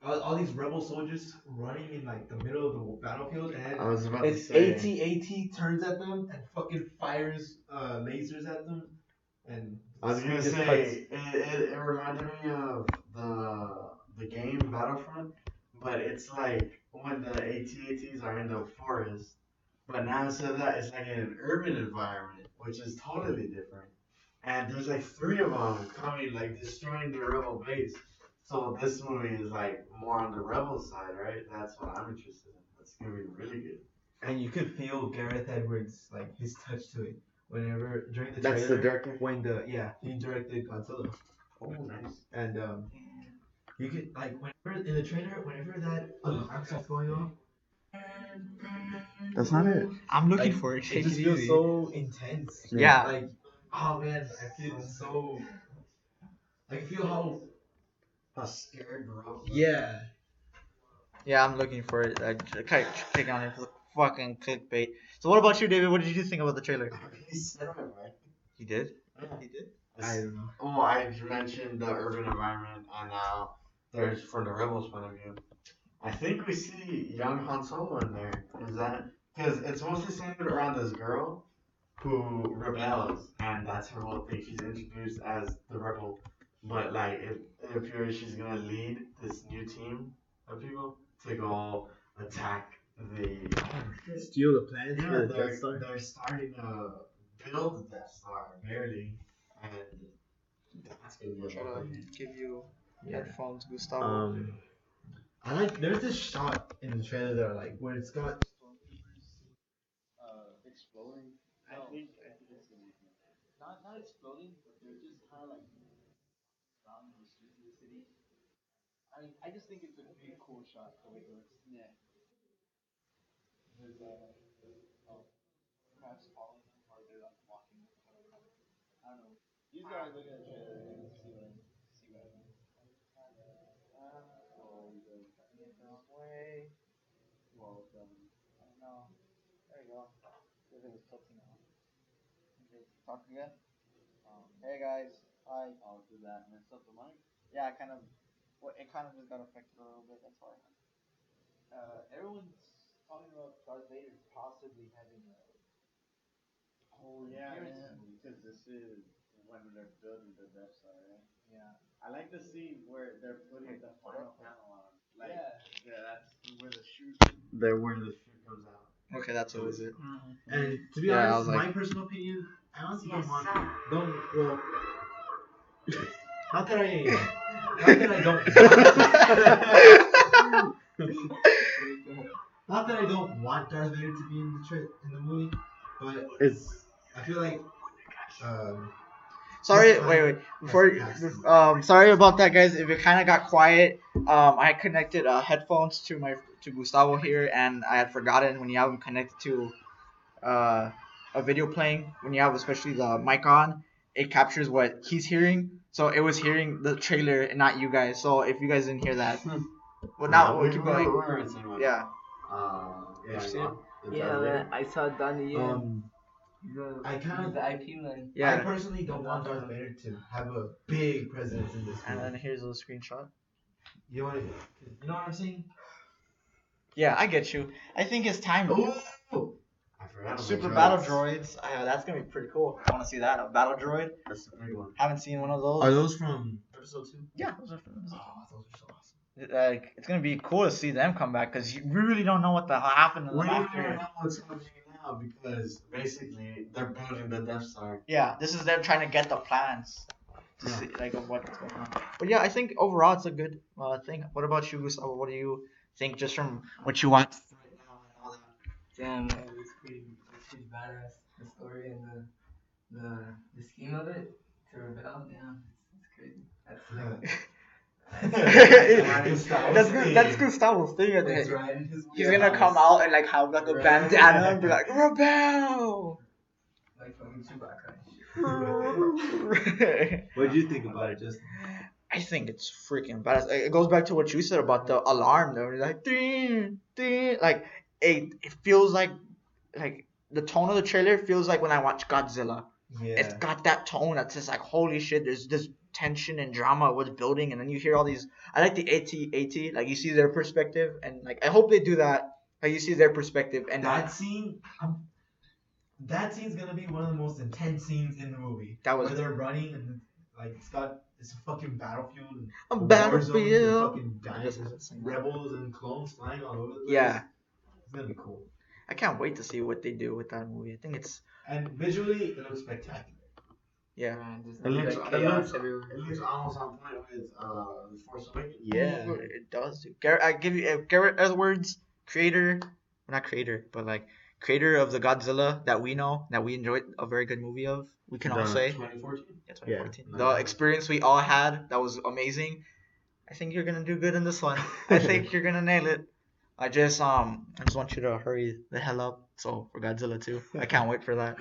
C: all these rebel soldiers running in like the middle of the battlefield, and
B: I was about to
C: it's
B: say.
C: AT turns at them and fucking fires lasers at them, and
B: I was gonna
C: just
B: say it reminded me of the game Battlefront, but it's like when the AT-ATs are in the forest, but now instead of that, it's like in an urban environment, which is totally different. And there's like three of them coming, like destroying the rebel base. So this movie is like more on the rebel side, right? That's what I'm interested in. That's gonna be really good.
C: and you could feel Gareth Edwards like his touch to it whenever during the
B: That's the
C: trailer
B: director?
C: when he directed Godzilla.
B: Oh, nice.
C: And you could like whenever in the trailer, whenever that alarm starts going off,
B: That's not it.
A: I'm looking
C: like,
A: for it.
C: it
A: Take
C: just
A: it
C: feels
A: easy.
C: so intense.
A: Yeah.
C: Like, oh man, I feel so. I can feel
B: How scared Rob.
C: yeah.
A: Yeah, I'm looking for it. I kind of click on it for the fucking clickbait. So what about you, David? What did you think about the trailer?
B: He said it right.
A: He did.
B: Yeah.
A: He did.
C: I don't know.
B: Oh, I mentioned the urban environment, and now there's from the rebels' point of view. I think we see young Han Solo in there. Is that because it's mostly centered around this girl who rebels, and that's her whole thing. She's introduced as the rebel, but like it appears she's gonna lead this new team of people to go attack the.
C: Steal the planet
B: Yeah,
C: for the Death Star.
B: they're starting to build the Death Star barely, and that's gonna be a
A: Try to
B: lot.
A: give you
C: Yeah.
A: headphones, Gustavo.
C: I like. There's this shot in the trailer that like where it's got stormtroopers exploding. I think it's not exploding, but they're just kind of like around the streets of the city. I just think it's a pretty cool shot the way it looks. Yeah. There's perhaps following them or they're like walking. I don't know. You just gotta look at the trailer and see what I mean. So the wrong way. Well, I don't know. There you go. Because it was tilting out. Okay, talk again. Hey guys. Hi. I'll do that. Mess up the mic. Yeah, kind of. Well, it kind of just got affected a little bit. That's why. Everyone's talking about Darth Vader possibly having a.
E: Oh yeah, because this is when they're building the Death Star, right?
C: Yeah.
E: I like the scene where they're putting the final panel on. Like,
C: Yeah.
E: yeah, that's where the shoot.
B: There where the shoot comes out.
A: Okay, that's what was it.
C: And to be
A: Yeah, I
C: honest,
A: was like-
C: my personal opinion, I honestly don't want. Well, not that I don't want. Not that I don't want Darth Vader to be in the movie, but I feel like
A: Sorry,
C: This time
A: wait. Before,
C: has passed.
A: sorry about that, guys. If it kind of got quiet, I connected headphones to Gustavo here, and I had forgotten when you have them connected to a video playing, when you have especially the mic on, it captures what he's hearing. So it was hearing the trailer and not you guys. So if you guys didn't hear that, well, now we'll keep going. Yeah.
B: Yeah,
A: You see it?
D: Yeah, man, I saw Donnie Yen.
C: I kind of
D: the IP man.
C: I
A: Yeah.
C: personally don't want Darth Vader to have a big presence in this
A: And
C: movie.
A: then here's a screenshot.
C: You know what I'm saying?
A: Yeah, I get you. I think it's time.
B: Oh, I forgot about
A: Super
B: droids.
A: battle droids. That's gonna be pretty cool. I want to see that. A battle droid.
B: That's the big one.
A: Haven't seen one of those.
C: Are those from episode 2?
A: Yeah, those are from
C: Oh, those are so awesome.
A: like it's gonna be cool to see them come back because you really don't know what the hell happened to
B: We
A: them
B: don't
A: after.
B: even know what's happening now because basically they're building the Death Star.
A: Yeah, this is them trying to get the plans to
B: Yeah.
A: see like of what's going on. But yeah, I think overall it's a good thing. What about you, Gustavo? What do you think just from what you watched right now and all that?
D: Damn, man, it's pretty badass. The story and the scheme of it to rebel. Damn, it's crazy.
A: That's Gustavo's thing. I
D: It's
A: think.
D: right in his
A: He's gonna come out and like have like a bandana and be like rebel.
D: like fucking Chewbacca.
C: What did you think about it, Justin?
A: I think it's freaking badass. It goes back to what you said about the alarm. Though, like ding, ding. Like it feels like the tone of the trailer feels like when I watch Godzilla.
C: Yeah.
A: It's got that tone that's just like holy shit. There's this tension and drama of what's building, and then you hear all these. I like the AT like you see their perspective, and like I hope they do that. Like you see their perspective, and
C: That scene, that scene's gonna be one of the most intense scenes in the movie.
A: That was-
C: where they're running and like it's a fucking battlefield and
A: a
C: war
A: battlefield.
C: zones and fucking
A: Just-
C: giants, rebels and clones flying all over the place.
A: Yeah.
C: It's gonna be cool.
A: I can't wait to see what they do with that movie. I think it's
C: And visually, it looks spectacular.
A: yeah.
D: Man, just
B: It looks,
D: like
B: it,
D: chaos
B: looks,
D: everywhere.
B: it looks almost on point with The Force Awakens.
C: Yeah.
A: Ooh, it does. Dude. I give you Garrett Edwards, creator, not creator, but like creator of the Godzilla that we know, that we enjoyed a very good movie of. We can all say
B: 2014.
A: yeah, 2014.
B: Yeah.
A: The experience we all had that was amazing. I think you're gonna do good in this one. I think you're gonna nail it. I just want you to hurry the hell up. So for Godzilla 2, I can't wait for that.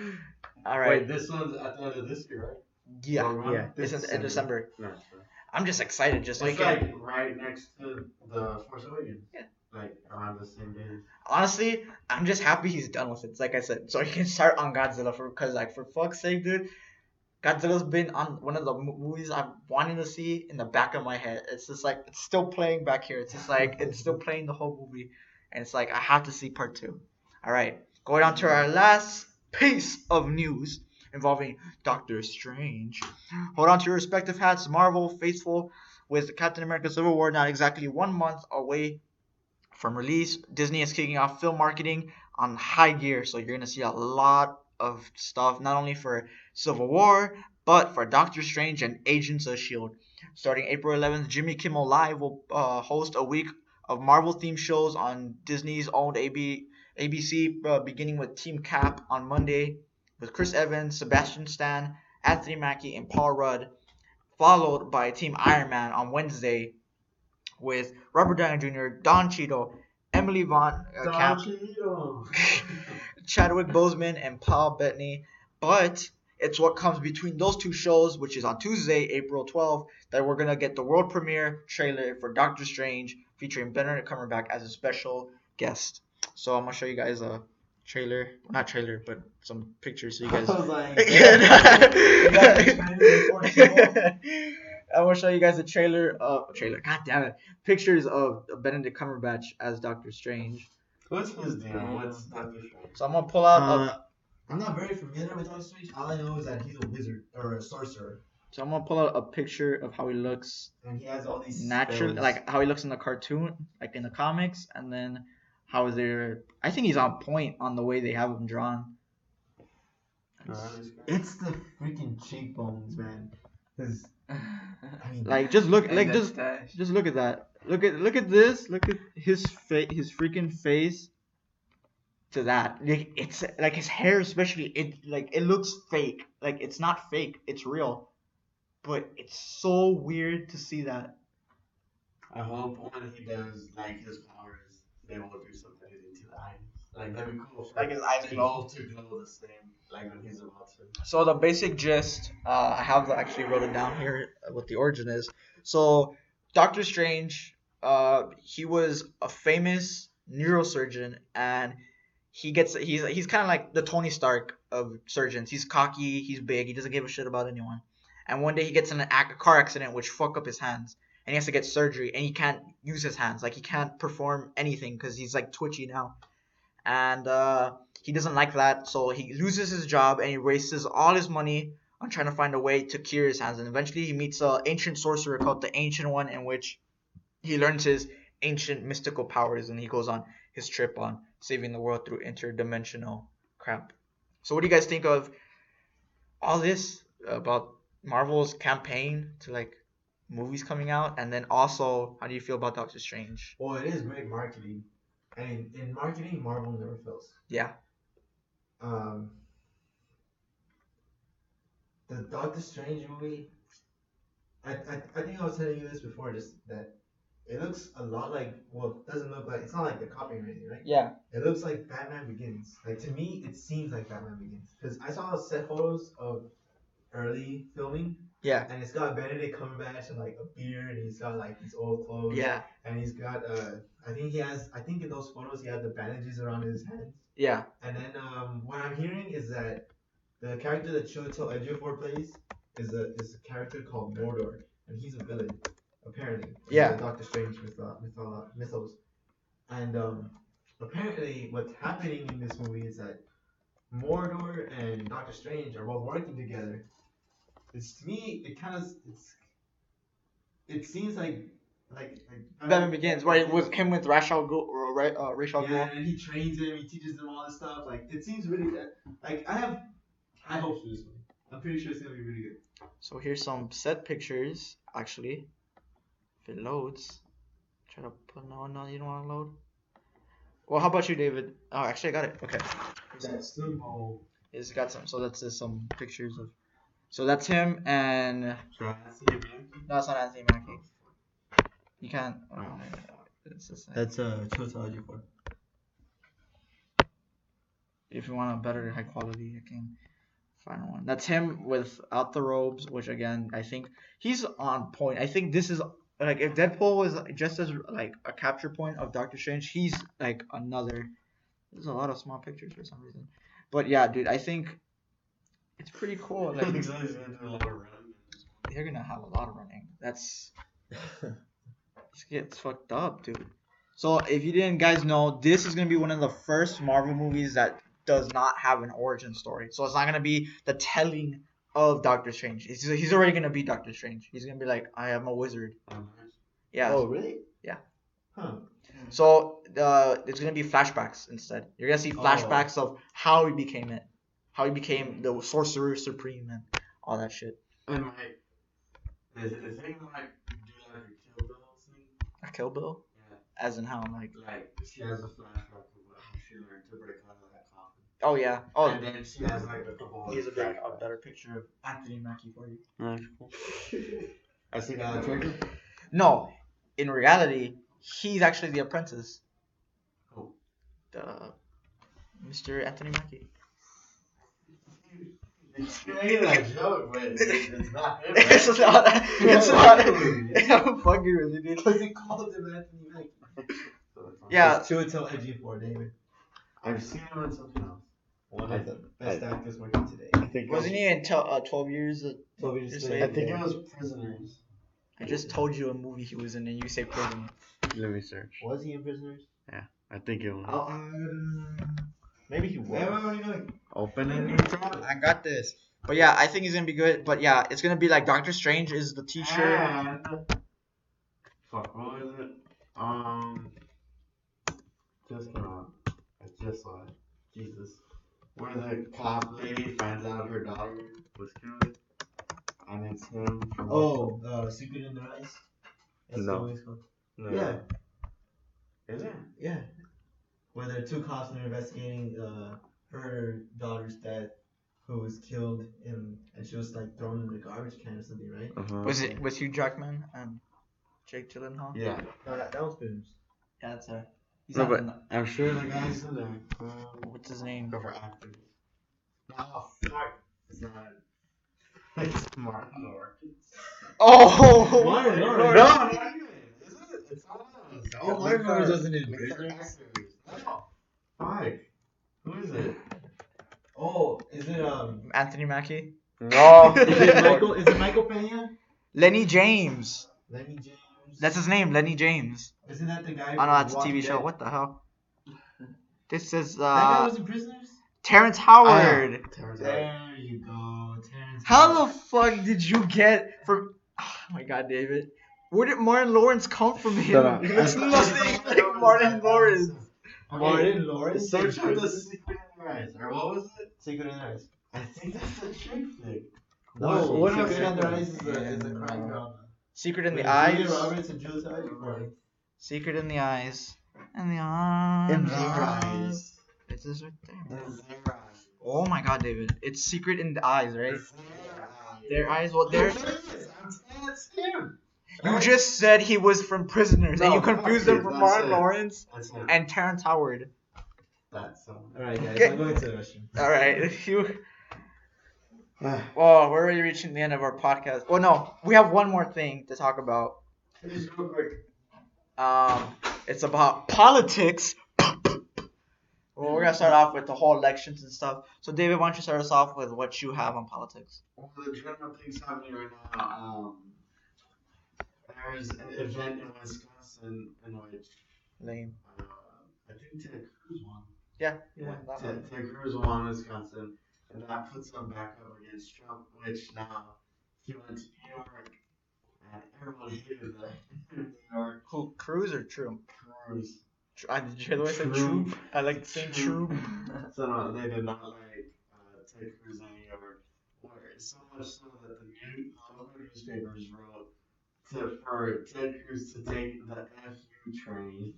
A: All right.
B: Wait, this one's at the end of this year, right?
A: Yeah.
B: Rogue One?
C: Yeah.
A: It's in December.
B: No, it's not.
A: I'm just excited. Just
B: It's
A: like
B: like right next to The Force Awakens.
A: Yeah.
B: Like around the same day.
A: honestly, I'm just happy he's done with it. It's like I said, so he can start on Godzilla because like for fuck's sake, dude, Godzilla's been on one of the movies I'm wanting to see in the back of my head. It's just like it's still playing back here. It's just like it's still playing the whole movie, and it's like I have to see part 2. All right, going on to our last piece of news involving Doctor Strange. Hold on to your respective hats, Marvel faithful. With Captain America: Civil War not exactly 1 month away from release, Disney is kicking off film marketing on high gear, so you're gonna see a lot of stuff, not only for Civil War, but for Doctor Strange and Agents of S.H.I.E.L.D. Starting April 11th, Jimmy Kimmel Live will host a week of Marvel-themed shows on Disney's owned ABC, beginning with Team Cap on Monday with Chris Evans, Sebastian Stan, Anthony Mackie, and Paul Rudd, followed by Team Iron Man on Wednesday with Robert Downey Jr., Don Cheadle, Emily Vaughn, Chadwick Boseman, and Paul Bettany. But it's what comes between those two shows, which is on Tuesday, April 12th, that we're going to get the world premiere trailer for Doctor Strange featuring Benedict Cumberbatch as a special guest. So I'm going to show you guys a trailer. Well, not trailer, but some pictures so you guys...
B: I was like,
A: I'm going to show you guys a trailer. God damn it. Pictures of Benedict Cumberbatch as Doctor Strange.
B: what's his deal? What's Doctor Strange?
A: So I'm going to pull out
C: I'm not very familiar with Doctor Strange. All I know is that he's a wizard or a sorcerer,
A: So I'm gonna pull out a picture of how he looks
C: and he has all these
A: naturally,
C: spells.
A: like how he looks in the cartoon, like in the comics, and then how they're. I think he's on point on the way they have him drawn.
C: It's the freaking cheekbones, man. Because I mean,
A: Like just look,
D: And
A: like
D: that
A: just
D: stash.
A: just look at that. Look at this. Look at his his freaking face. To that, like it's like his hair, especially it looks fake. Like it's not fake, it's real. But it's so weird to see that.
B: I hope when he does like his powers, they will do something to the eyes. Like that'd be cool. For
A: Like his eyes
B: glow to glow the same, like when he's about to.
A: So the basic gist, I have actually wrote it down here. What the origin is. So Doctor Strange, he was a famous neurosurgeon, and he's kind of like the Tony Stark of surgeons. He's cocky, he's big, he doesn't give a shit about anyone. And one day he gets in a car accident which fuck up his hands, and he has to get surgery, and he can't use his hands. Like he can't perform anything because he's like twitchy now, and he doesn't like that, so he loses his job and he wastes all his money on trying to find a way to cure his hands. And eventually he meets an ancient sorcerer called the Ancient One, in which he learns his ancient mystical powers, and he goes on his trip on saving the world through interdimensional crap. So what do you guys think of all this about Marvel's campaign to like movies coming out, and then also how do you feel about Doctor Strange?
C: well, it is great marketing, and in marketing, Marvel never fails.
A: Yeah.
C: Um, the Doctor Strange movie. I think I was telling you this before, just that it looks a lot like. Well, it doesn't look like. It's not like the copy or anything, right?
A: Yeah.
C: It looks like Batman Begins. Like to me, it seems like Batman Begins because I saw set photos of early filming,
A: Yeah.
C: and it's got Benedict Cumberbatch and like a beard, and he's got like these old clothes.
A: Yeah.
C: And he's got I think in those photos he had the bandages around his hands.
A: Yeah.
C: And then what I'm hearing is that the character that Chiwetel Ejiofor plays is a character called Mordor, and he's a villain apparently.
A: Yeah.
C: Doctor Strange mythos. And apparently what's happening in this movie is that Mordor and Doctor Strange are both working together. It's to me it seems like
A: Batman Begins, right? It was him with Rachel Gould, right? Rachel
C: yeah,
A: Gould.
C: and he trains him, he teaches them all this stuff. Like it seems really good. Like I have high hopes for this movie. I'm pretty sure it's gonna be really good.
A: So here's some set pictures, actually. If it loads. Try to put no, you don't want to load. Well, how about you, David? Oh, actually, I got it. Okay.
C: That's simple.
A: It's got some. So that's just some pictures of. So that's him, and no, it's not Anthony Mackie. You can't. Oh, it's just,
C: That's Chiwetel Ejiofor.
A: if you want a better high quality, I can find one. That's him without the robes, which again, I think he's on point. I think this is like if Deadpool was just as like a capture point of Doctor Strange, he's like another. There's a lot of small pictures for some reason, but yeah, dude, I think it's pretty cool. Like they're gonna have a lot of running. That's this gets fucked up, dude. So if you didn't guys know, this is gonna be one of the first Marvel movies that does not have an origin story. So it's not gonna be the telling of Doctor Strange. He's already gonna be Doctor Strange. He's gonna be like, I am a wizard. Yeah.
C: Oh really?
A: Yeah.
C: Huh.
A: So it's gonna be flashbacks instead. You're gonna see flashbacks of how he became it, how he became the Sorcerer Supreme and all that shit.
B: And like, is he like do like a Kill Bill thing?
A: A Kill Bill,
B: Yeah.
A: as in how like.
B: Like she has a flashback of how she learned to break out of that coffin.
A: Oh yeah. Oh.
B: And then she has like a couple.
A: Here's a better picture of Anthony Mackie for you.
B: That's cool. I see that trailer.
A: No, in reality, he's actually the apprentice.
B: Who?
A: Mr. Anthony Mackie.
B: It's a joke, but it's not him.
A: It's not. It's not. I'm fucking with you, dude.
C: Because he called him Anthony Mackie.
A: Yeah.
C: It's Chiwetel Ejiofor, David.
B: I've seen him in something else.
C: One of the best actors working today.
B: I think
A: Wasn't he in 12 years?
C: 12 Years a
A: You're
C: Slave.
A: saying-
B: I think it was Prisoners.
A: I just told you a movie he was in, and you say prison.
B: Let me search.
C: Was he in Prisoners?
B: I think it was.
C: Maybe he was.
B: Open it.
A: I got this. But yeah, I think he's gonna be good. But yeah, it's gonna be like Doctor Strange is the teacher.
B: And fuck, what was it? Just came out. I just saw it. Jesus. Where the cop lady finds out her daughter was killed, and it's him from.
C: Secret in the Eyes. That's
B: No.
C: the way it's called.
B: No.
C: Yeah.
B: Is it?
C: Yeah. Where there are two cops and they're investigating her daughter's death, who was killed and she was like thrown in the garbage can or something, right?
A: Was Hugh Jackman and Jake Gyllenhaal?
B: Yeah.
C: That was films.
A: Yeah, that's her. He's
B: No,
A: not
B: but
A: in the-
B: I'm sure the guy's in there.
A: what's his name?
B: Go for actors. Oh, fuck. It's not. It's Martin Lawrence.
A: Oh,
C: Martin
B: No,
C: Lawrence.
B: not even. Is it? It's not.
C: Oh, Martin Lawrence doesn't in
B: Look at
C: Prisoners.
B: actors. No. Fuck. Who is it?
C: Oh, is it
A: Anthony Mackie.
B: No.
C: Is it Michael Pena?
A: Lenny James.
C: Lenny James.
A: That's his name, Lenny James.
C: Isn't that the guy?
A: Oh no,
C: from
A: that's a
C: Walking
A: TV show.
C: Dead?
A: What the hell? This is
C: That guy was in Prisoners.
A: Terrence Howard.
C: There you go, Terrence.
A: How the fuck did you get from? Oh my god, David. Where did Martin Lawrence come from?
B: Shut up.
A: He looks nothing like Martin Lawrence.
C: Martin Lawrence.
B: Search for the Secret in the Eyes. Or what was it?
C: Secret in the Eyes.
B: I think that's the chick flick.
C: No,
B: What
C: Secret
B: else?
C: in the Eyes is a crime drama.
A: Secret in the
C: With
A: Eyes.
C: Julia Roberts and Jules Howard.
A: Secret in the Eyes. In the eyes.
B: In their eyes.
A: It's this right there.
B: In their eyes.
A: Oh my god, David. It's Secret in the Eyes, right?
B: Their eyes.
A: Their eyes. Well, their.
B: I'm saying it's him.
A: You just said he was from Prisoners, and
B: No,
A: you confused
B: fuck
A: him
B: it,
A: from
B: that's
A: Martin
B: it.
A: Lawrence
B: That's him.
A: and Terrence Howard.
B: That's someone.
C: Alright, guys,
A: Okay.
C: I'm going to the restroom.
A: All right, you. Well, we're already reaching the end of our podcast. Well, no, we have one more thing to talk about.
B: Just real quick.
A: It's about politics. Well, we're gonna start off with the whole elections and stuff. So, David, why don't you start us off with what you have on politics?
B: Well, the general things happening right now. There's an event in Wisconsin in which
A: Lame.
B: I think Ted Cruz won.
A: Yeah.
B: Ted Cruz won Wisconsin, and that puts him back up against Trump, which now he went to New York, and everyone hated the New York
A: Who? Cruz or Trump?
B: Cruz.
A: Did you hear the way I said
B: Troop.
A: troop? I like saying troop.
B: So no, they did not like Ted Cruz in New York. So much so that the local newspapers wrote for Ted Cruz to take the FU train.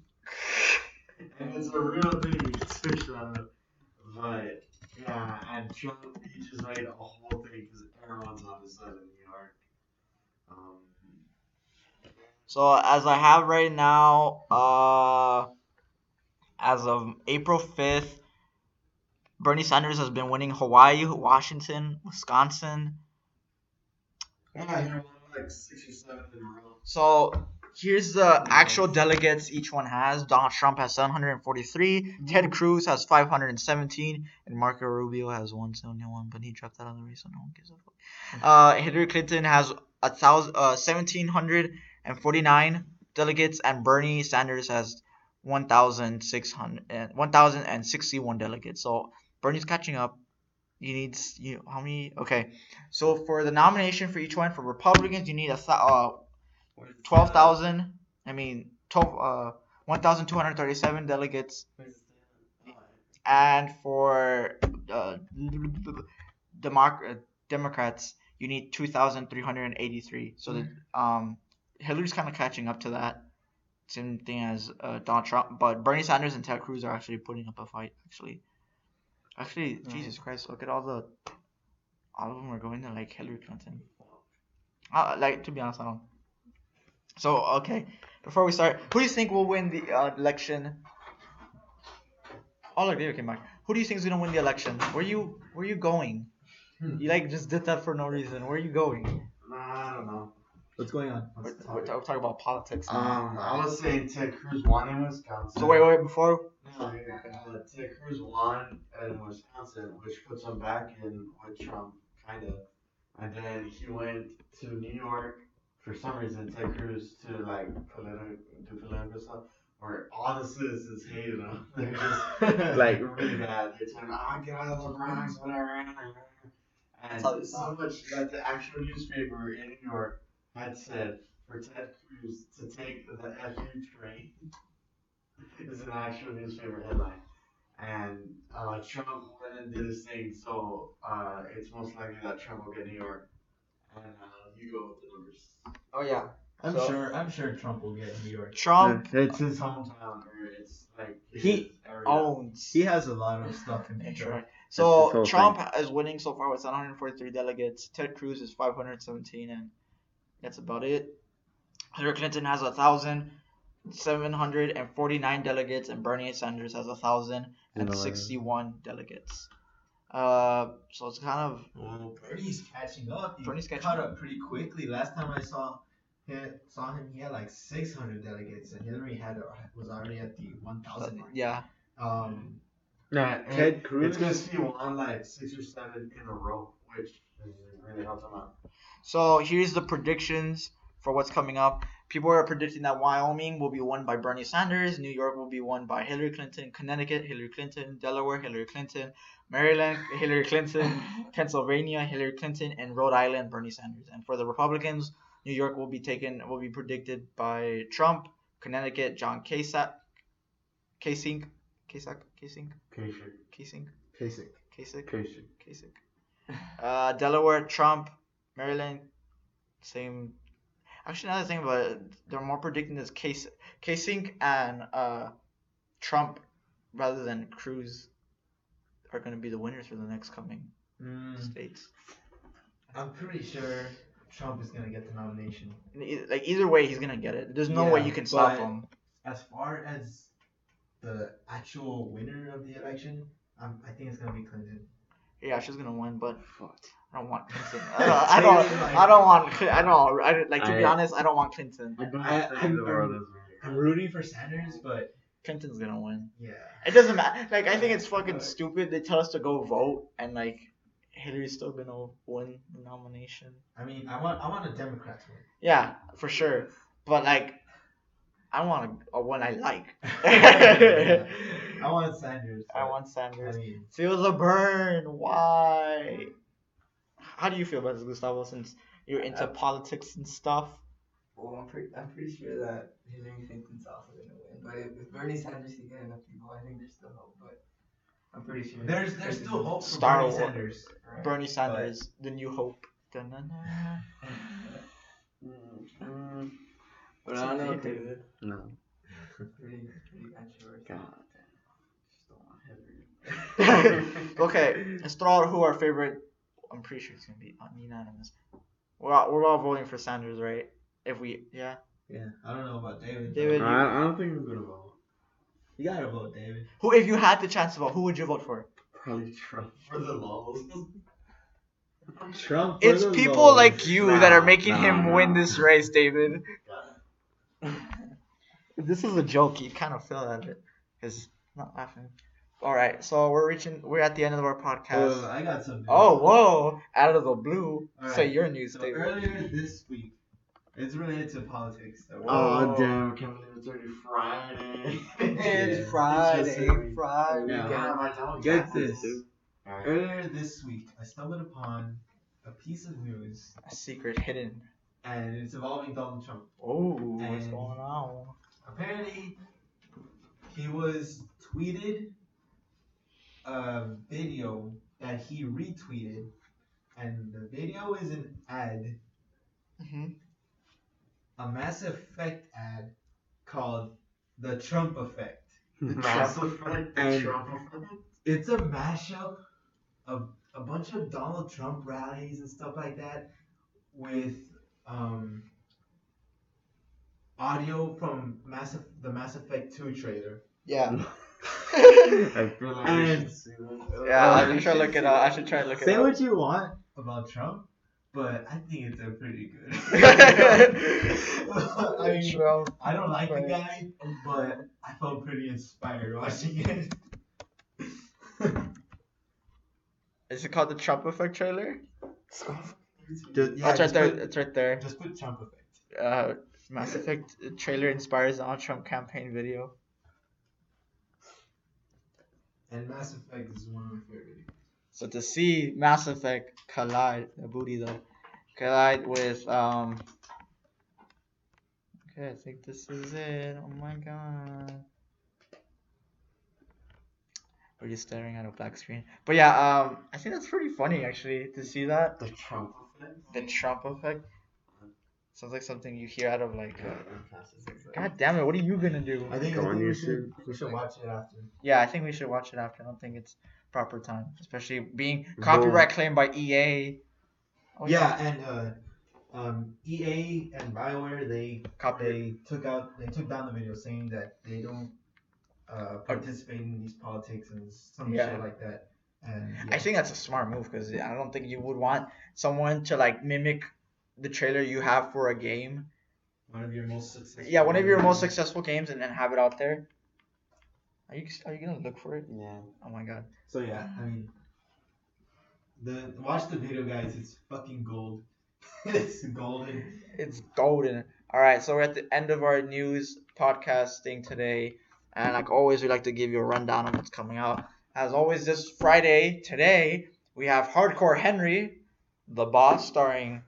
B: And it's a real thing, you can search that up. But yeah, and Trump, he just made a whole thing because everyone's on his side in New York.
A: So as I have right now, as of April 5th, Bernie Sanders has been winning Hawaii, Washington, Wisconsin.
B: Yeah, he won like 6 or 7 in a row.
A: So here's the actual delegates each one has. Donald Trump has 743, Ted Cruz has 517, and Marco Rubio has 171, but he dropped out of the race, so no one gives a fuck. Hillary Clinton has 1,749 delegates, and Bernie Sanders has 1,061 delegates. So Bernie's catching up. He needs how many? Okay, so for the nomination for each one, for Republicans, you need 12,000. I mean, 1,237 delegates, and for Democrats, you need 2,383. So that Hillary's kind of catching up to that. Same thing as Donald Trump, but Bernie Sanders and Ted Cruz are actually putting up a fight. Actually, Jesus Christ! Look at all of them are going to like Hillary Clinton. To be honest, I don't. So okay, before we start, who do you think will win the election? Oh look, David came back. Who do you think is gonna win the election? Where you going? You just did that for no reason. Where are you going?
B: I don't know.
C: What's going on?
A: We're talking about politics. Now.
B: I was saying Ted Cruz won in Wisconsin.
A: So wait, before.
B: No, Ted Cruz won in Wisconsin, which puts him back in with Trump, kind of. And then he went to New York for some reason. Ted Cruz to do political stuff, where all the citizens hated him. They're just really bad. They're telling him, get out of the Bronx, whatever. And so much that the actual newspaper in New York had said for Ted Cruz to take the FU train. is an actual newspaper headline. And Trump went and did his thing, so it's most likely that Trump will get New York. And you go with the numbers.
A: Oh yeah.
C: I'm sure Trump will get New York.
A: Trump
B: It's his hometown, or it's like
C: He
B: his area.
A: owns.
C: He has a lot of stuff in
A: That's
C: Detroit.
A: right.
F: That's
A: So
F: his whole
A: Trump is winning so far with 743 delegates. Ted Cruz is 517, and that's about it. Hillary Clinton has 1,749 delegates, and Bernie Sanders has 1,061 delegates. So it's kind of
C: Well, Bernie's catching up. He
A: Bernie's catching
C: caught
A: up.
C: up pretty quickly. Last time I saw him, he had like 600 delegates, and Hillary was already at the 1,000 mark.
A: yeah.
F: Nah, Ted Cruz.
B: It's because he won like 6 or 7 in a row, which really helped him out.
A: So here's the predictions for what's coming up. People are predicting that Wyoming will be won by Bernie Sanders, New York will be won by Hillary Clinton, Connecticut, Hillary Clinton, Delaware, Hillary Clinton, Maryland, Hillary Clinton, Pennsylvania, Hillary Clinton, and Rhode Island, Bernie Sanders. And for the Republicans, New York will be predicted by Trump, Connecticut, John Kasich,
B: Kasich.
A: Delaware, Trump, Maryland, same. Actually, another thing about it, they're more predicting this Kasich and Trump rather than Cruz are going to be the winners for the next coming states.
C: I'm pretty sure Trump is gonna get the nomination.
A: Like either way, he's gonna get it. There's no way you can stop
C: but
A: him.
C: As far as the actual winner of the election, I think it's gonna be Clinton.
A: Yeah, she's gonna win, but
F: Fuck.
A: I don't want Clinton. To be honest, I don't want Clinton.
C: I'm rooting for Sanders, but
A: Clinton's gonna win.
C: yeah.
A: It doesn't matter. Like I think it's fucking stupid. They tell us to go vote, and like Hillary's still gonna win the nomination.
C: I mean, I want a Democrat to win.
A: Yeah, for sure. But like, I want a one I like.
C: I want Sanders.
A: I want Sanders.
C: I mean,
A: Feel the burn. Why? How do you feel about this, Gustavo? Since you're into politics and stuff.
D: Well, I'm pretty sure that Hillary Clinton's also gonna win. But if Bernie Sanders can get enough people, I think there's still hope. But I'm pretty sure
C: there's still hope for
A: Star
C: Bernie
A: Wars.
C: Sanders.
D: Right?
A: Bernie Sanders, the new hope. Dun-dun-dun.
D: But I don't know, dude.
F: No.
D: Pretty controversial.
F: God
A: Okay, let's throw out who our favorite. I'm pretty sure it's gonna be unanimous. We're all voting for Sanders, right? If we, yeah.
C: Yeah, I don't know about David.
A: David,
C: though.
F: I don't think I'm gonna vote.
C: You gotta vote David.
A: Who, if you had the chance to vote, who would you vote for?
F: Probably Trump.
B: For the lulls.
F: Trump. For
A: It's
F: the
A: people
F: lulz.
A: like you that are making
F: Nah,
A: him
F: nah.
A: win this race, David. This is a joke. You kind of feel at it, cause I'm not laughing. All right, so we're at the end of our podcast.
C: I got something.
A: Oh, whoa! Out of the blue,
C: All
A: say
C: right,
A: your news,
C: So
A: David.
C: earlier this week, it's related to politics. Though.
B: Oh damn! I can't believe it's already Friday.
C: It's
D: Friday.
C: Yeah.
B: Damn, I don't
F: Get
B: get
F: this.
B: Alright.
C: Earlier this week, I stumbled upon a piece of news,
A: A secret hidden.
C: and it's involving Donald Trump.
A: Oh, what's
C: And-
A: going on?
C: Apparently, he was tweeted a video that he retweeted, and the video is an ad,
A: Mm-hmm.
C: a Mass Effect ad called The Trump Effect.
B: Mass Effect, the
F: And-
B: Trump Effect.
C: It's a mashup of a bunch of Donald Trump rallies and stuff like that with audio from the Mass Effect 2 trailer.
A: Yeah.
B: I feel like we
C: And-
B: should see this.
A: Yeah, I should try to look it up. I should try to look it
C: Say
A: up.
C: what you want about Trump, but I think it's a pretty good. I mean,
A: Trump.
C: I don't like the guy, but I felt pretty inspired watching it.
A: Is it called the Trump Effect trailer?
C: Just,
A: Oh, it's right there. It's right there.
C: Just put Trump Effect.
A: Mass Effect trailer inspires Donald Trump campaign video.
C: And Mass Effect is one of my favorite.
A: So to see Mass Effect collide, the booty though, collide with Okay, I think this is it. Oh my god. We're just staring at a black screen. But yeah, I think that's pretty funny actually to see that.
B: The Trump effect.
A: The Trump effect. Sounds like something you hear out of like. God damn it! What are you gonna do?
C: I think,
F: Go on
C: we
F: YouTube.
C: should watch it after.
A: Yeah, I think we should watch it after. I don't think it's proper time, especially being copyright claimed by EA. Oh,
C: Yeah, and EA and BioWare they took down the video saying that they don't participate in these politics and some
A: Yeah.
C: shit like that. And
A: I think that's a smart move because I don't think you would want someone to like mimic the trailer you have for a game.
B: One of your most successful.
A: Yeah, one of your most successful games, and then have it out there. Are you gonna look for it?
B: Yeah.
A: Oh my god.
C: So yeah, I mean, watch the video, guys. It's fucking gold. It's golden.
A: It's golden. All right, so we're at the end of our news podcasting today, and like always, we like to give you a rundown of what's coming out. As always, this Friday today we have Hardcore Henry, The Boss, starring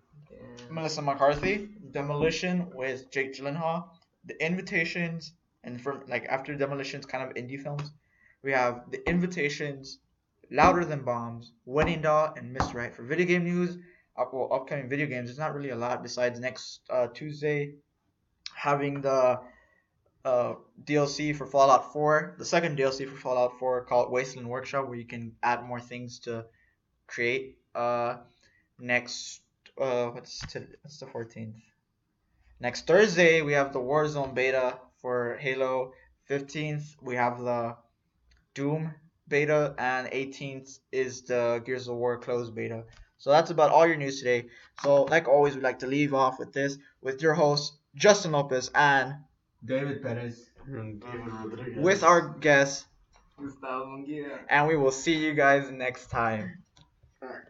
A: Melissa McCarthy, Demolition with Jake Gyllenhaal, The Invitations, and from like after Demolition's kind of indie films, we have The Invitations, Louder Than Bombs, Wedding Doll, and Miss Right. For video game news, upcoming video games, there's not really a lot besides next Tuesday having the DLC for Fallout 4, the second DLC for Fallout 4 called Wasteland Workshop, where you can add more things to create. Next, what's the 14th? Next Thursday we have the Warzone beta for Halo. 15th we have the Doom beta, and 18th is the Gears of War closed beta. So that's about all your news today. So like always, we'd like to leave off with this with your hosts Justin Lopez and
C: David Perez.
B: David Rodriguez.
A: with our guest,
D: Gustavo Munguia.
A: and we will see you guys next time.
E: Alright.